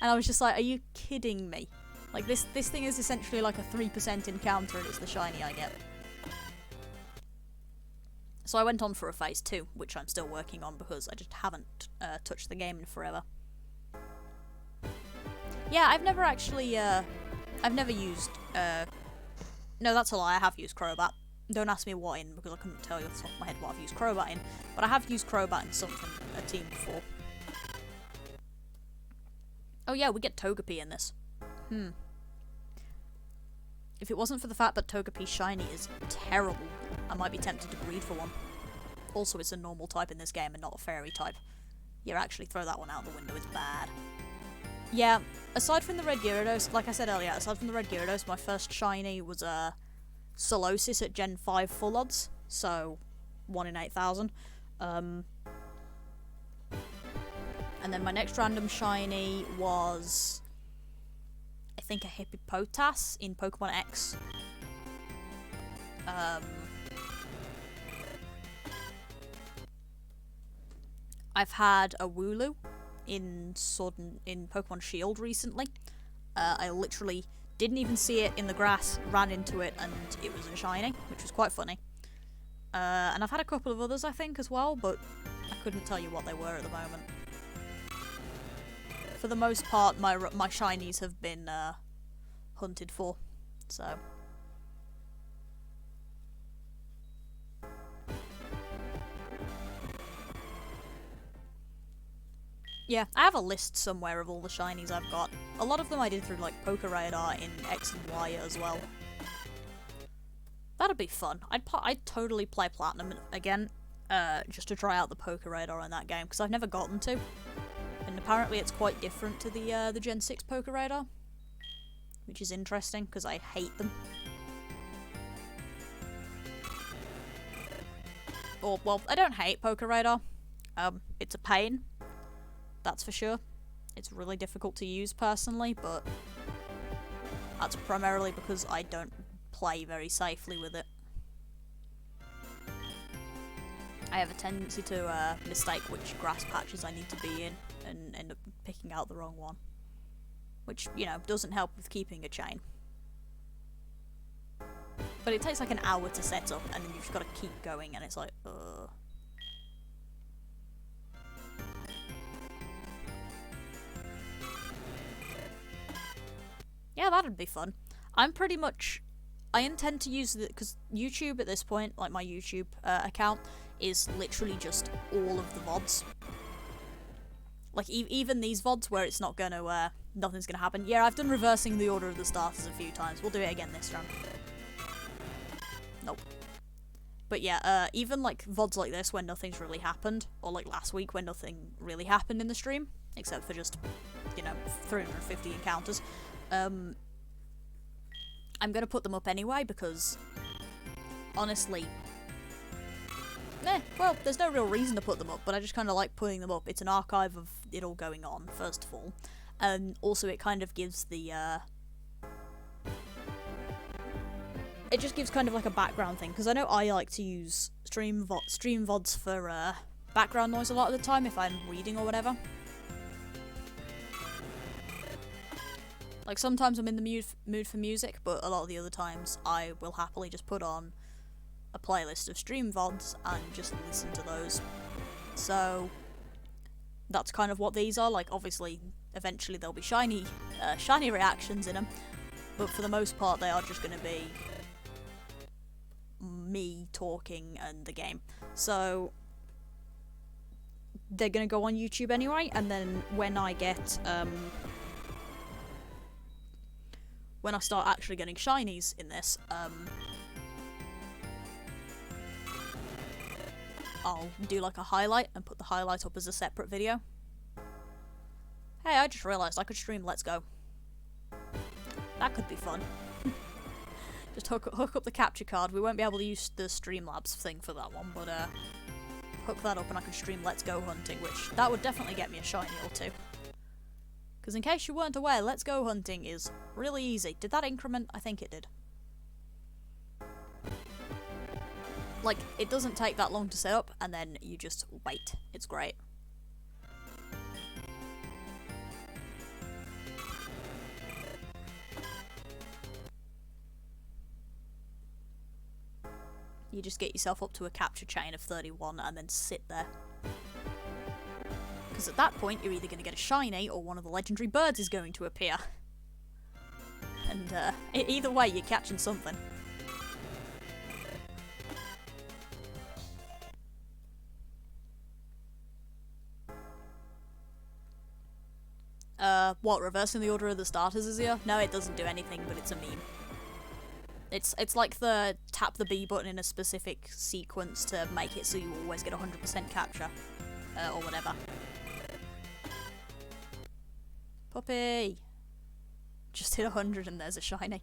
And I was just like, are you kidding me? Like, this thing is essentially like a 3% encounter and it's the shiny I get. So I went on for a phase 2, which I'm still working on because I just haven't touched the game in forever. Yeah, I've never actually, I've never used, no, that's a lie, I have used Crobat. Don't ask me what in, because I couldn't tell you off the top of my head what I've used Crobat in, but I have used Crobat in something, a team before. Oh yeah, we get Togepi in this. If it wasn't for the fact that Togepi's shiny is terrible, I might be tempted to breed for one. Also, it's a normal type in this game and not a fairy type. Yeah, actually throw that one out the window, it's bad. Yeah, aside from the Red Gyarados, like I said earlier, aside from the Red Gyarados, my first shiny was Solosis at Gen 5 full odds, so 1 in 8,000. And then my next random shiny was, I think, a Hippopotas in Pokemon X. I've had a Wooloo in Pokemon Shield recently. I literally didn't even see it in the grass, ran into it, and it was a shiny, which was quite funny. And I've had a couple of others, I think, as well, but I couldn't tell you what they were at the moment. For the most part, my shinies have been hunted for, so. Yeah, I have a list somewhere of all the shinies I've got. A lot of them I did through, like, Poke Radar in X and Y as well. That'd be fun. I'd totally play Platinum again, just to try out the Poke Radar in that game, because I've never gotten to. And apparently it's quite different to the Gen 6 Poke Radar, which is interesting, because I hate them. Or, well, I don't hate Poke Radar. It's a pain. That's for sure. It's really difficult to use personally, but that's primarily because I don't play very safely with it. I have a tendency to mistake which grass patches I need to be in and end up picking out the wrong one. Which, you know, doesn't help with keeping a chain. But it takes like an hour to set up, and then you've just got to keep going, and it's like, ugh. Yeah, that'd be fun. I intend to use it, because YouTube at this point, like my YouTube account, is literally just all of the VoDs. Like, even these VoDs where it's not gonna, nothing's gonna happen. Yeah, I've done reversing the order of the starters a few times. We'll do it again this round. Nope. But yeah, even like VoDs like this when nothing's really happened, or like last week when nothing really happened in the stream, except for just, you know, 350 encounters, I'm gonna put them up anyway because, honestly, well, there's no real reason to put them up, but I just kind of like putting them up. It's an archive of it all going on, first of all, and also it kind of gives the, it just gives kind of like a background thing, because I know I like to use stream VoDs for background noise a lot of the time if I'm reading or whatever. Like, sometimes I'm in the mood for music, but a lot of the other times I will happily just put on a playlist of stream VoDs and just listen to those. So that's kind of what these are. Like, obviously, eventually there'll be shiny reactions in them, but for the most part they are just going to be me talking and the game. So they're going to go on YouTube anyway, and then when I get, when I start actually getting shinies in this, I'll do like a highlight and put the highlight up as a separate video. Hey, I just realised I could stream Let's Go. That could be fun. Just hook up the capture card. We won't be able to use the Streamlabs thing for that one, but hook that up and I can stream Let's Go hunting, which that would definitely get me a shiny or two. Because in case you weren't aware, Let's Go hunting is really easy. Did that increment? I think it did. Like, it doesn't take that long to set up, and then you just wait. It's great. You just get yourself up to a capture chain of 31 and then sit there. Because at that point, you're either going to get a shiny or one of the legendary birds is going to appear. And either way, you're catching something. What, reversing the order of the starters is here? No, it doesn't do anything, but it's a meme. It's like the tap the B button in a specific sequence to make it so you always get 100% capture. Or whatever. Puppy! Just hit 100 and there's a shiny.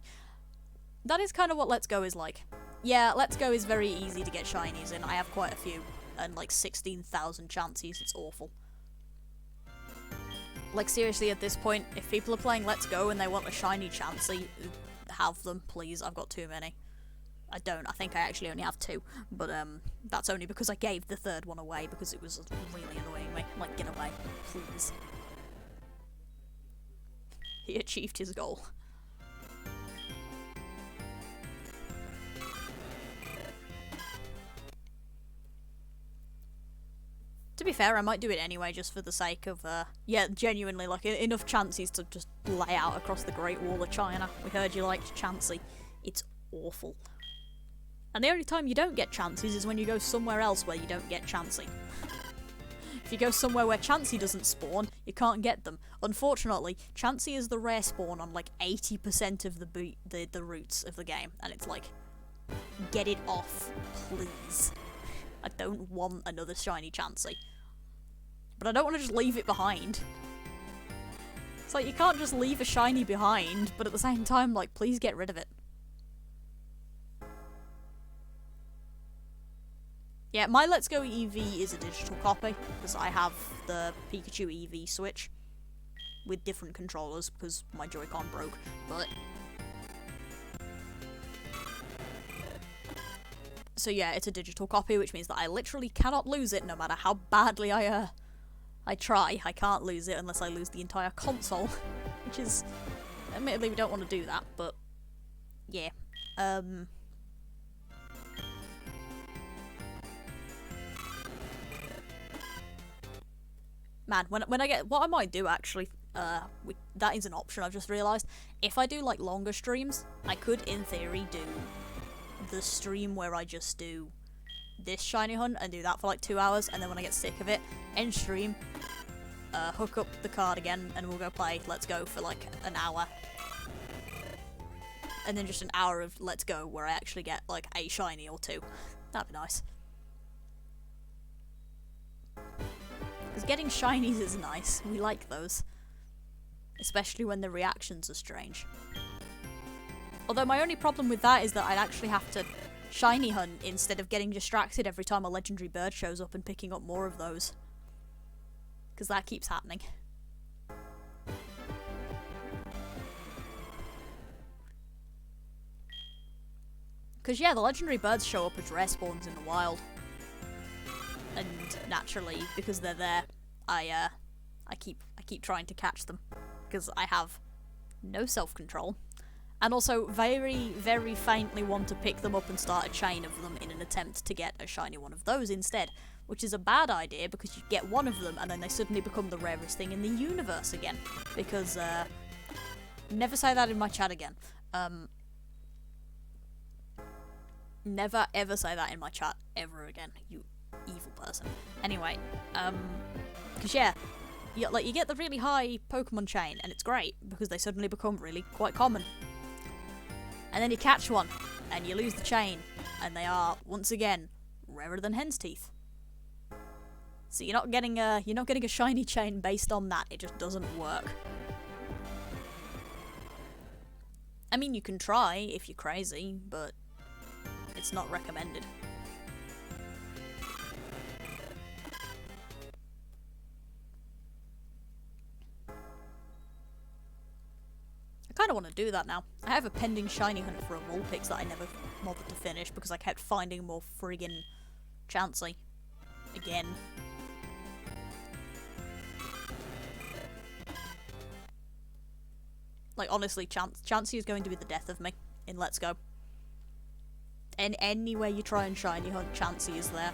That is kind of what Let's Go is like. Yeah, Let's Go is very easy to get shinies in. I have quite a few. And like 16,000 chances. It's awful. Like, seriously, at this point, if people are playing Let's Go and they want a shiny Chansey, have them, please. I've got too many. I don't. I think I actually only have 2. But, that's only because I gave the 3rd one away because it was really annoying me. Like, get away, please. He achieved his goal. To be fair, I might do it anyway, just for the sake of, yeah, genuinely, like, enough chances to just lay out across the Great Wall of China. We heard you liked Chansey. It's awful. And the only time you don't get chances is when you go somewhere else where you don't get Chansey. If you go somewhere where Chansey doesn't spawn, you can't get them. Unfortunately, Chansey is the rare spawn on like 80% of the routes of the game, and it's like, get it off, please. I don't want another shiny Chansey. But I don't want to just leave it behind. It's like, you can't just leave a shiny behind, but at the same time, like, please get rid of it. Yeah, my Let's Go EV is a digital copy, because I have the Pikachu EV Switch with different controllers, because my Joy-Con broke, but... So yeah, it's a digital copy, which means that I literally cannot lose it, no matter how badly I try. I can't lose it unless I lose the entire console, which is... Admittedly, we don't want to do that, but... Yeah. Man, when I get... What I might do, actually, that is an option I've just realised. If I do, like, longer streams, I could, in theory, do the stream where I just do this shiny hunt and do that for, like, 2 hours, and then when I get sick of it, end stream, hook up the card again, and we'll go play Let's Go for, like, an hour. And then just an hour of Let's Go where I actually get, like, a shiny or two. That'd be nice. Because getting shinies is nice. We like those. Especially when the reactions are strange. Although my only problem with that is that I'd actually have to shiny hunt instead of getting distracted every time a legendary bird shows up and picking up more of those. Because that keeps happening. Because yeah, the legendary birds show up as rare spawns in the wild. And naturally, because they're there, I keep trying to catch them. Because I have no self-control. And also very, very faintly want to pick them up and start a chain of them in an attempt to get a shiny one of those instead. Which is a bad idea, because you get one of them and then they suddenly become the rarest thing in the universe again. Because, never say that in my chat again. Never ever say that in my chat ever again, you evil person. Anyway, because yeah, you get the really high Pokemon chain, and it's great, because they suddenly become really quite common. And then you catch one, and you lose the chain, and they are, once again, rarer than hen's teeth. So you're not getting a shiny chain based on that, it just doesn't work. I mean, you can try if you're crazy, but it's not recommended. I kind of want to do that now. I have a pending shiny hunt for a Vulpix that I never bothered to finish because I kept finding more friggin' Chansey. Again. Like, honestly, Chansey is going to be the death of me in Let's Go. And anywhere you try and shiny hunt, Chansey is there.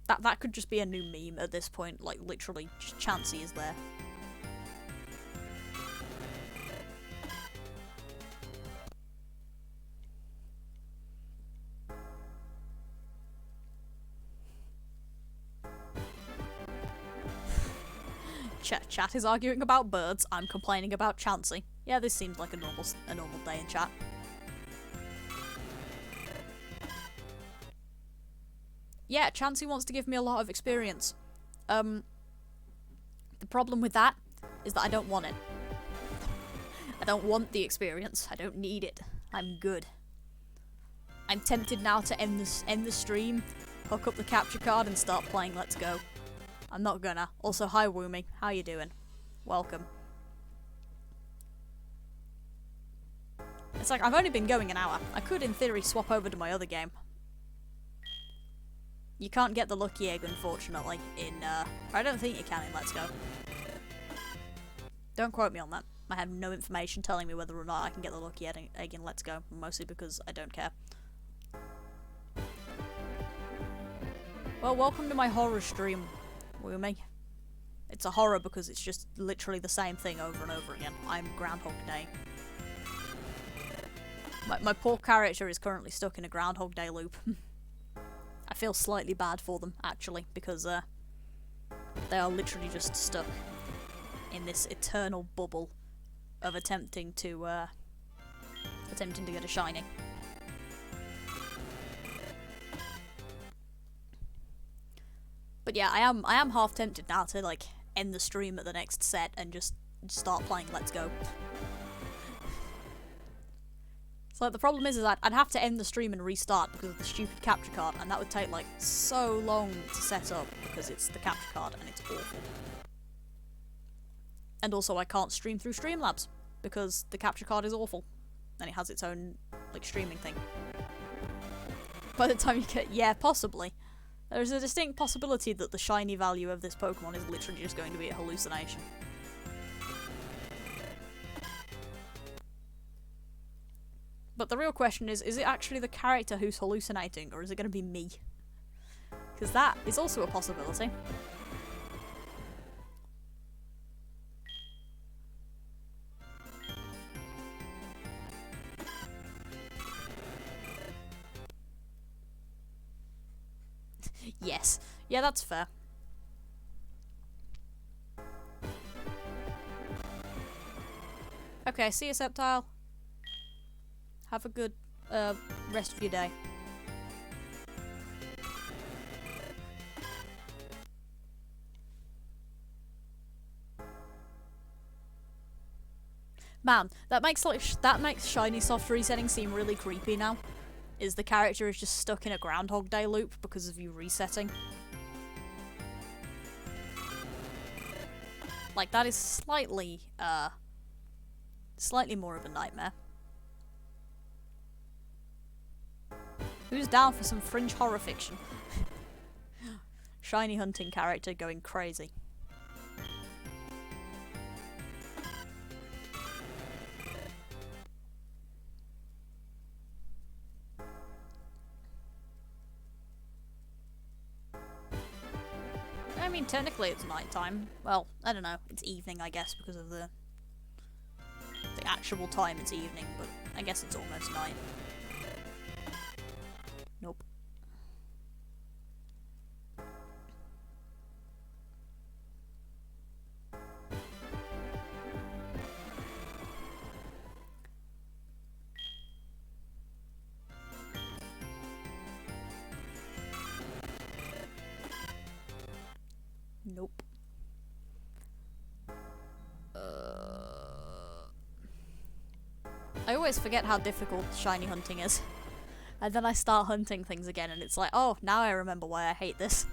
That could just be a new meme at this point. Like, literally, just Chansey is there. Chat is arguing about birds. I'm complaining about Chansey. Yeah, this seems like a normal day in chat. Yeah, Chansey wants to give me a lot of experience. The problem with that is that I don't want it. I don't want the experience. I don't need it. I'm good. I'm tempted now to end the stream, hook up the capture card, and start playing Let's Go. I'm not gonna. Also, hi Woomy. How you doing? Welcome. It's like, I've only been going an hour. I could, in theory, swap over to my other game. You can't get the lucky egg, unfortunately, in, I don't think you can in Let's Go. Don't quote me on that. I have no information telling me whether or not I can get the lucky egg in Let's Go, mostly because I don't care. Well, welcome to my horror stream, Woomy. It's a horror because it's just literally the same thing over and over again. I'm Groundhog Day. My poor character is currently stuck in a Groundhog Day loop. I feel slightly bad for them, actually, because They are literally just stuck in this eternal bubble of attempting to get a shiny. But yeah, I am half tempted now to like end the stream at the next set and just start playing Let's Go. So like, the problem is that I'd have to end the stream and restart because of the stupid capture card, and that would take like so long to set up because it's the capture card and it's awful. And also I can't stream through Streamlabs because the capture card is awful and it has its own like streaming thing. By the time you get, yeah, possibly. There's a distinct possibility that the shiny value of this Pokemon is literally just going to be a hallucination. But the real question is it actually the character who's hallucinating, or is it going to be me? Because that is also a possibility. Yes. Yeah, that's fair. Okay, see you, Sceptile. Have a good rest of your day. Man, that makes shiny soft resetting seem really creepy now. Is the character is just stuck in a Groundhog Day loop because of you resetting. Like, that is slightly more of a nightmare. Who's down for some fringe horror fiction? Shiny hunting character going crazy. I mean, technically it's nighttime. Well, I don't know. It's evening, I guess, because of the actual time it's evening, but I guess it's almost night. Nope. Nope. I always forget how difficult shiny hunting is. And then I start hunting things again and it's like, oh, now I remember why I hate this.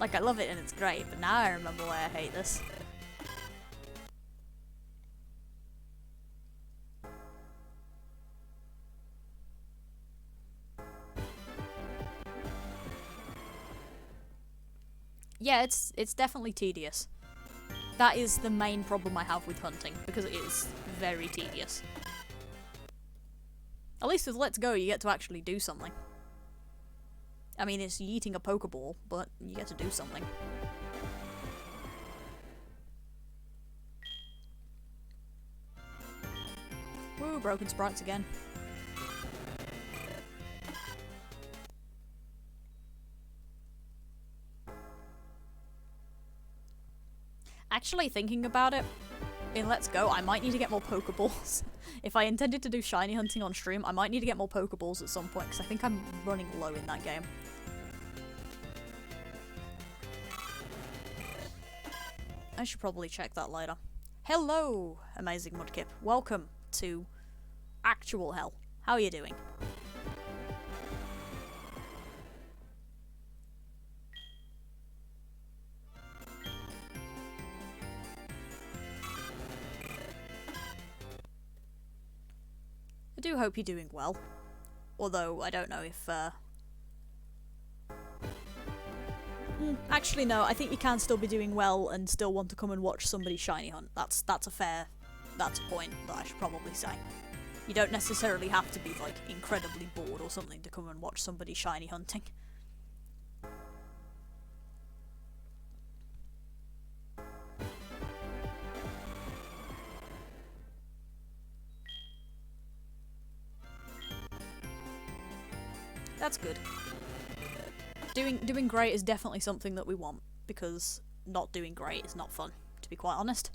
Like, I love it and it's great, but now I remember why I hate this. Yeah, it's definitely tedious. That is the main problem I have with hunting, because it is very tedious. At least with Let's Go, you get to actually do something. I mean, it's yeeting a Pokeball, but you get to do something. Woo, broken sprites again. Actually, thinking about it, in Let's Go, I might need to get more Pokeballs. If I intended to do shiny hunting on stream, I might need to get more Pokeballs at some point, because I think I'm running low in that game. I should probably check that later. Hello, amazing Mudkip. Welcome to actual hell. How are you doing? I do hope you're doing well. Although, I don't know if, actually, no, I think you can still be doing well and still want to come and watch somebody shiny hunt. That's a point that I should probably say. You don't necessarily have to be, like, incredibly bored or something to come and watch somebody shiny hunting. That's good. Doing great is definitely something that we want. because not doing great is not fun, to be quite honest.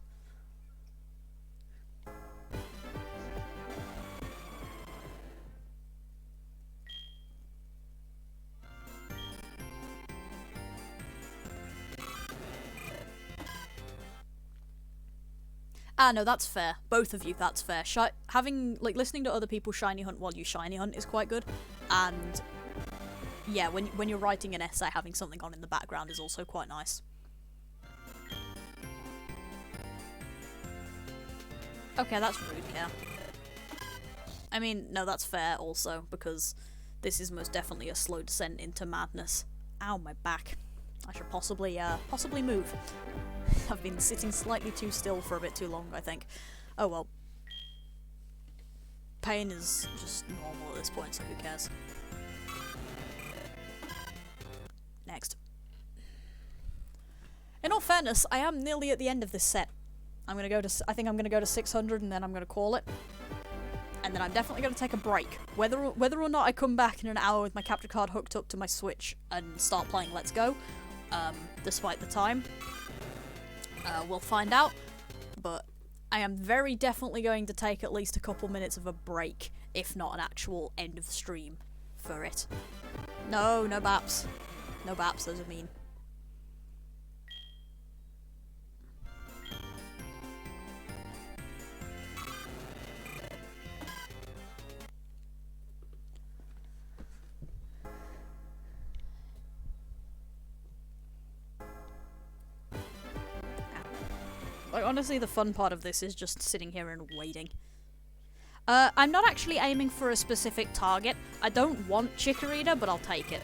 Ah, no, that's fair. Both of you, that's fair. Listening to other people shiny hunt while you shiny hunt is quite good. And, yeah, when you're writing an essay, having something on in the background is also quite nice. Okay, that's rude, Care. I mean, no, that's fair also, because this is most definitely a slow descent into madness. Ow, my back. I should possibly move. I've been sitting slightly too still for a bit too long, I think. Oh well. Pain is just normal at this point, so who cares? Next. In all fairness, I am nearly at the end of this set. I think I'm gonna go to 600 and then I'm gonna call it. And then I'm definitely gonna take a break. Whether or not I come back in an hour with my capture card hooked up to my Switch and start playing Let's Go, despite the time, we'll find out. But I am very definitely going to take at least a couple minutes of a break, if not an actual end of stream for it. No baps. No baps, those are mean. Like, honestly, the fun part of this is just sitting here and waiting. I'm not actually aiming for a specific target. I don't want Chikorita, but I'll take it.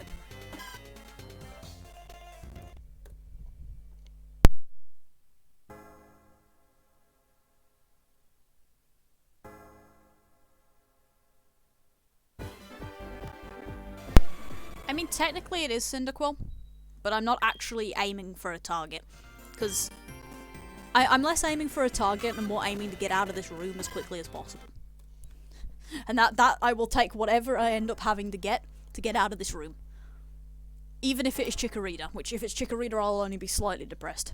I mean, technically it is Cyndaquil, but I'm not actually aiming for a target, because I'm less aiming for a target and more aiming to get out of this room as quickly as possible. And that I will take whatever I end up having to get out of this room. Even if it is Chikorita, which if it's Chikorita I'll only be slightly depressed.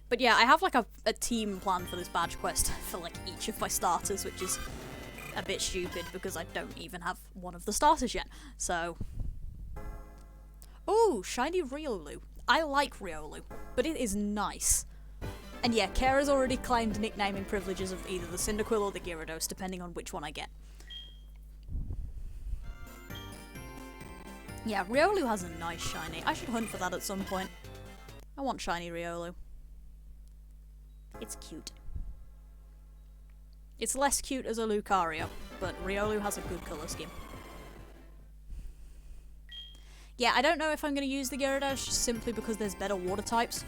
But yeah, I have like a team plan for this badge quest for like each of my starters, which is a bit stupid because I don't even have one of the starters yet, so... Ooh, shiny Riolu. I like Riolu, but it is nice. And yeah, Kara's already claimed nicknaming privileges of either the Cyndaquil or the Gyarados, depending on which one I get. Yeah, Riolu has a nice shiny. I should hunt for that at some point. I want shiny Riolu. It's cute. It's less cute as a Lucario, but Riolu has a good colour scheme. Yeah, I don't know if I'm going to use the Gyarados just simply because there's better water types.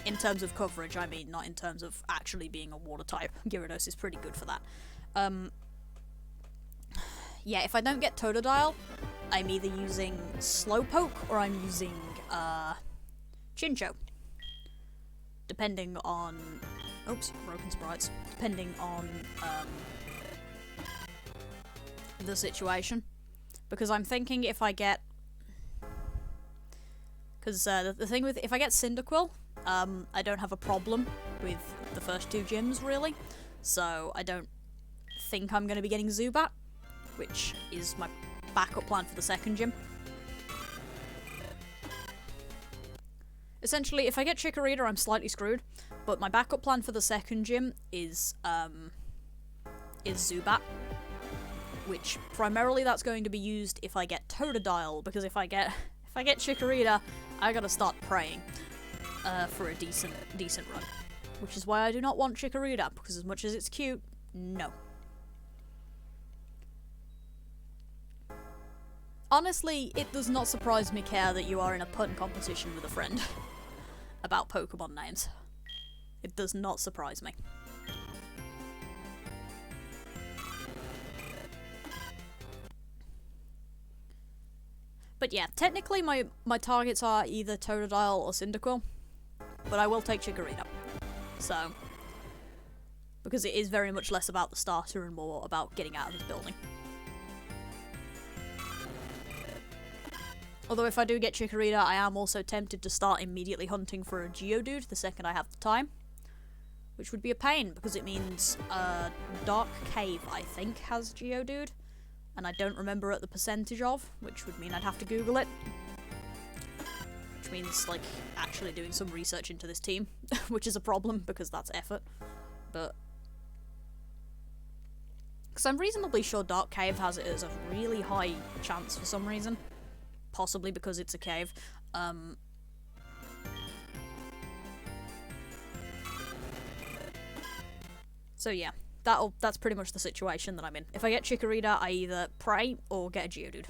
In terms of coverage, I mean, not in terms of actually being a water type. Gyarados is pretty good for that. Yeah, if I don't get Totodile, I'm either using Slowpoke or I'm using Chinchou. Depending on... Oops, broken sprites. Depending on the situation. Because I'm thinking if I get... Because the thing with... If I get Cyndaquil, I don't have a problem with the first two gyms, really. So I don't think I'm going to be getting Zubat, which is my backup plan for the second gym. Essentially, if I get Chikorita, I'm slightly screwed, but my backup plan for the second gym is Zubat, which primarily that's going to be used if I get Totodile, because if I get Chikorita, I gotta start praying for a decent run, which is why I do not want Chikorita, because as much as it's cute, no. Honestly, it does not surprise me, Care, that you are in a pun competition with a friend about Pokemon names. It does not surprise me. But yeah, technically my targets are either Totodile or Cyndaquil, but I will take Chikorita. So, because it is very much less about the starter and more about getting out of this building. Although if I do get Chikorita, I am also tempted to start immediately hunting for a Geodude the second I have the time. Which would be a pain, because it means Dark Cave, I think, has Geodude. And I don't remember at the percentage of, which would mean I'd have to Google it. Which means, like, actually doing some research into this team, which is a problem, because that's effort. But... because I'm reasonably sure Dark Cave has it as a really high chance for some reason. Possibly because it's a cave. So yeah, that's pretty much the situation that I'm in. If I get Chikorita, I either pray or get a Geodude.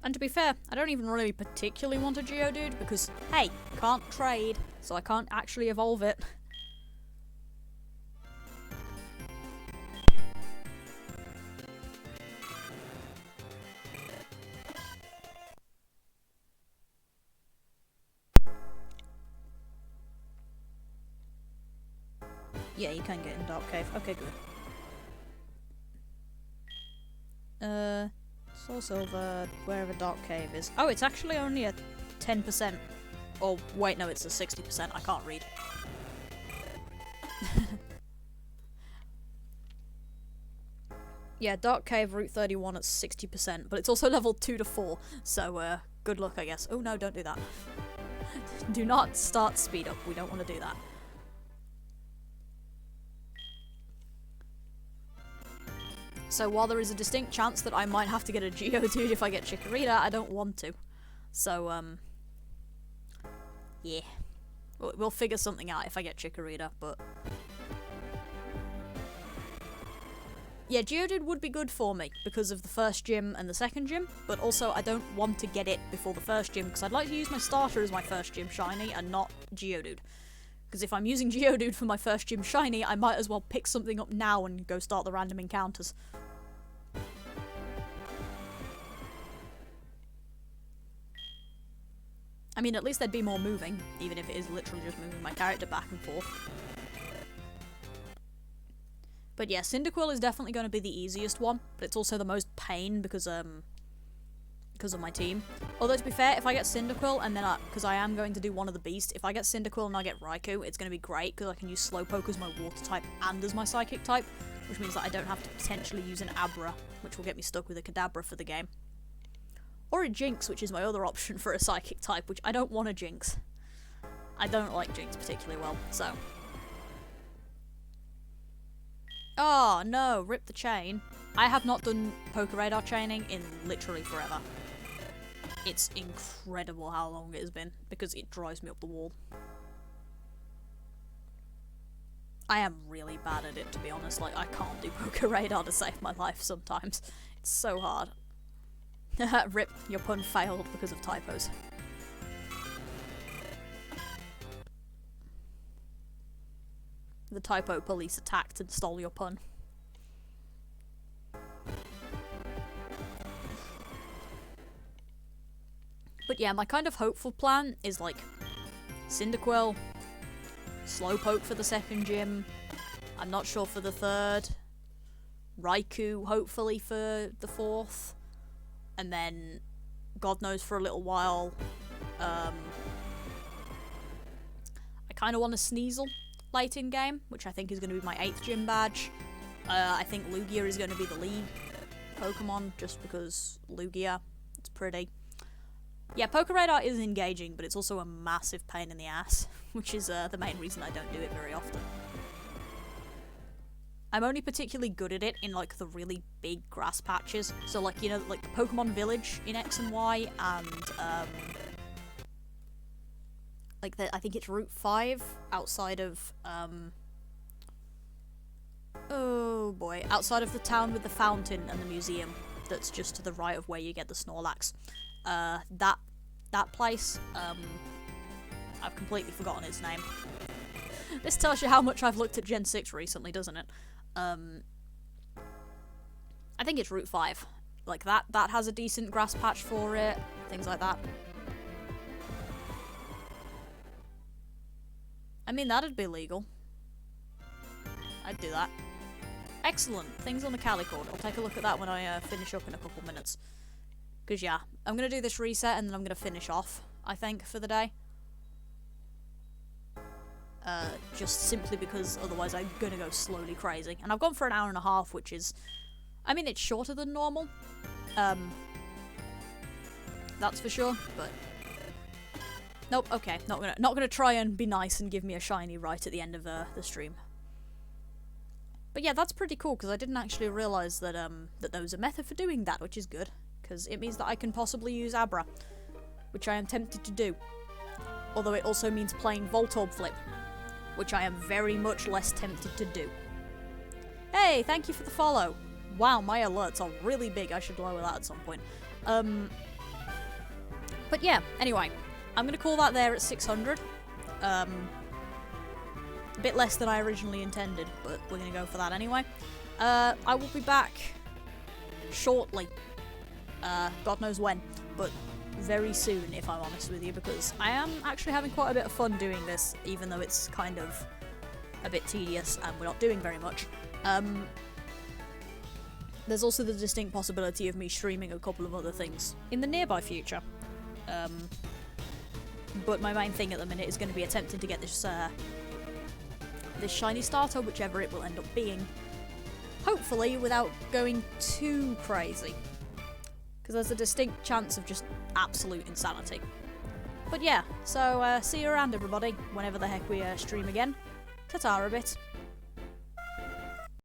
And to be fair, I don't even really particularly want a Geodude because, hey, can't trade, so I can't actually evolve it. Yeah, you can get in Dark Cave. Okay, good. SoulSilver, wherever Dark Cave is. Oh, it's actually only a 10%. Oh, wait, no, it's a 60%. I can't read. Yeah, Dark Cave, Route 31 at 60%, but it's also level 2 to 4, so, good luck, I guess. Oh, no, don't do that. Do not start speed up. We don't want to do that. So while there is a distinct chance that I might have to get a Geodude if I get Chikorita, I don't want to. So, yeah. We'll figure something out if I get Chikorita, but... yeah, Geodude would be good for me because of the first gym and the second gym, but also I don't want to get it before the first gym because I'd like to use my starter as my first gym shiny and not Geodude. Because if I'm using Geodude for my first gym shiny, I might as well pick something up now and go start the random encounters. I mean, at least there'd be more moving, even if it is literally just moving my character back and forth. But yeah, Cyndaquil is definitely going to be the easiest one, but it's also the most pain because of my team. Although, to be fair, if I get Cyndaquil and then because I am going to do one of the beasts, if I get Cyndaquil and I get Raikou, it's going to be great because I can use Slowpoke as my water type and as my psychic type, which means that I don't have to potentially use an Abra, which will get me stuck with a Kadabra for the game. Or a Jinx, which is my other option for a psychic type, which I don't want a Jinx. I don't like Jinx particularly well, so... oh, no, rip the chain. I have not done Pokeradar chaining in literally forever. It's incredible how long it has been, because it drives me up the wall. I am really bad at it, to be honest. Like, I can't do Pokeradar to save my life sometimes. It's so hard. Rip, your pun failed because of typos. The typo police attacked and stole your pun. But yeah, my kind of hopeful plan is like Cyndaquil, Slowpoke for the second gym, I'm not sure for the third, Raikou hopefully for the fourth, and then God knows for a little while, I kind of want a Sneasel late in game, which I think is going to be my 8th gym badge. I think Lugia is going to be the lead Pokemon, just because Lugia, it's pretty. Yeah, Pokeradar is engaging, but it's also a massive pain in the ass, which is the main reason I don't do it very often. I'm only particularly good at it in, like, the really big grass patches. So, like, you know, like the Pokemon Village in X and Y, and, like, I think it's Route 5, outside of, oh boy, outside of the town with the fountain and the museum, that's just to the right of where you get the Snorlax. That place, I've completely forgotten its name. This tells you how much I've looked at Gen 6 recently, doesn't it? I I think it's Route 5. Like, that has a decent grass patch for it. Things like that. I mean, that'd be legal. I'd do that. Excellent. Things on the Calico. I'll take a look at that when I finish up in a couple minutes. Because, yeah, I'm going to do this reset and then I'm going to finish off, I think, for the day. Just simply because otherwise I'm going to go slowly crazy. And I've gone for an hour and a half, which is... I mean, it's shorter than normal. That's for sure, but... Nope, okay. Not gonna try and be nice and give me a shiny right at the end of the stream. But yeah, that's pretty cool, because I didn't actually realise that that there was a method for doing that, which is good. Because it means that I can possibly use Abra, which I am tempted to do. Although it also means playing Voltorb Flip, which I am very much less tempted to do. Hey, thank you for the follow. Wow, my alerts are really big. I should lower that at some point. But yeah, anyway, I'm going to call that there at 600. A bit less than I originally intended, but we're going to go for that anyway. I will be back shortly. God knows when, but very soon, if I'm honest with you, because I am actually having quite a bit of fun doing this, even though it's kind of a bit tedious and we're not doing very much. There's also the distinct possibility of me streaming a couple of other things in the nearby future. But my main thing at the minute is going to be attempting to get this this shiny starter, whichever it will end up being. Hopefully without going too crazy. Because there's a distinct chance of just absolute insanity. But yeah, so see you around everybody, whenever the heck we stream again. Ta-ta a bit.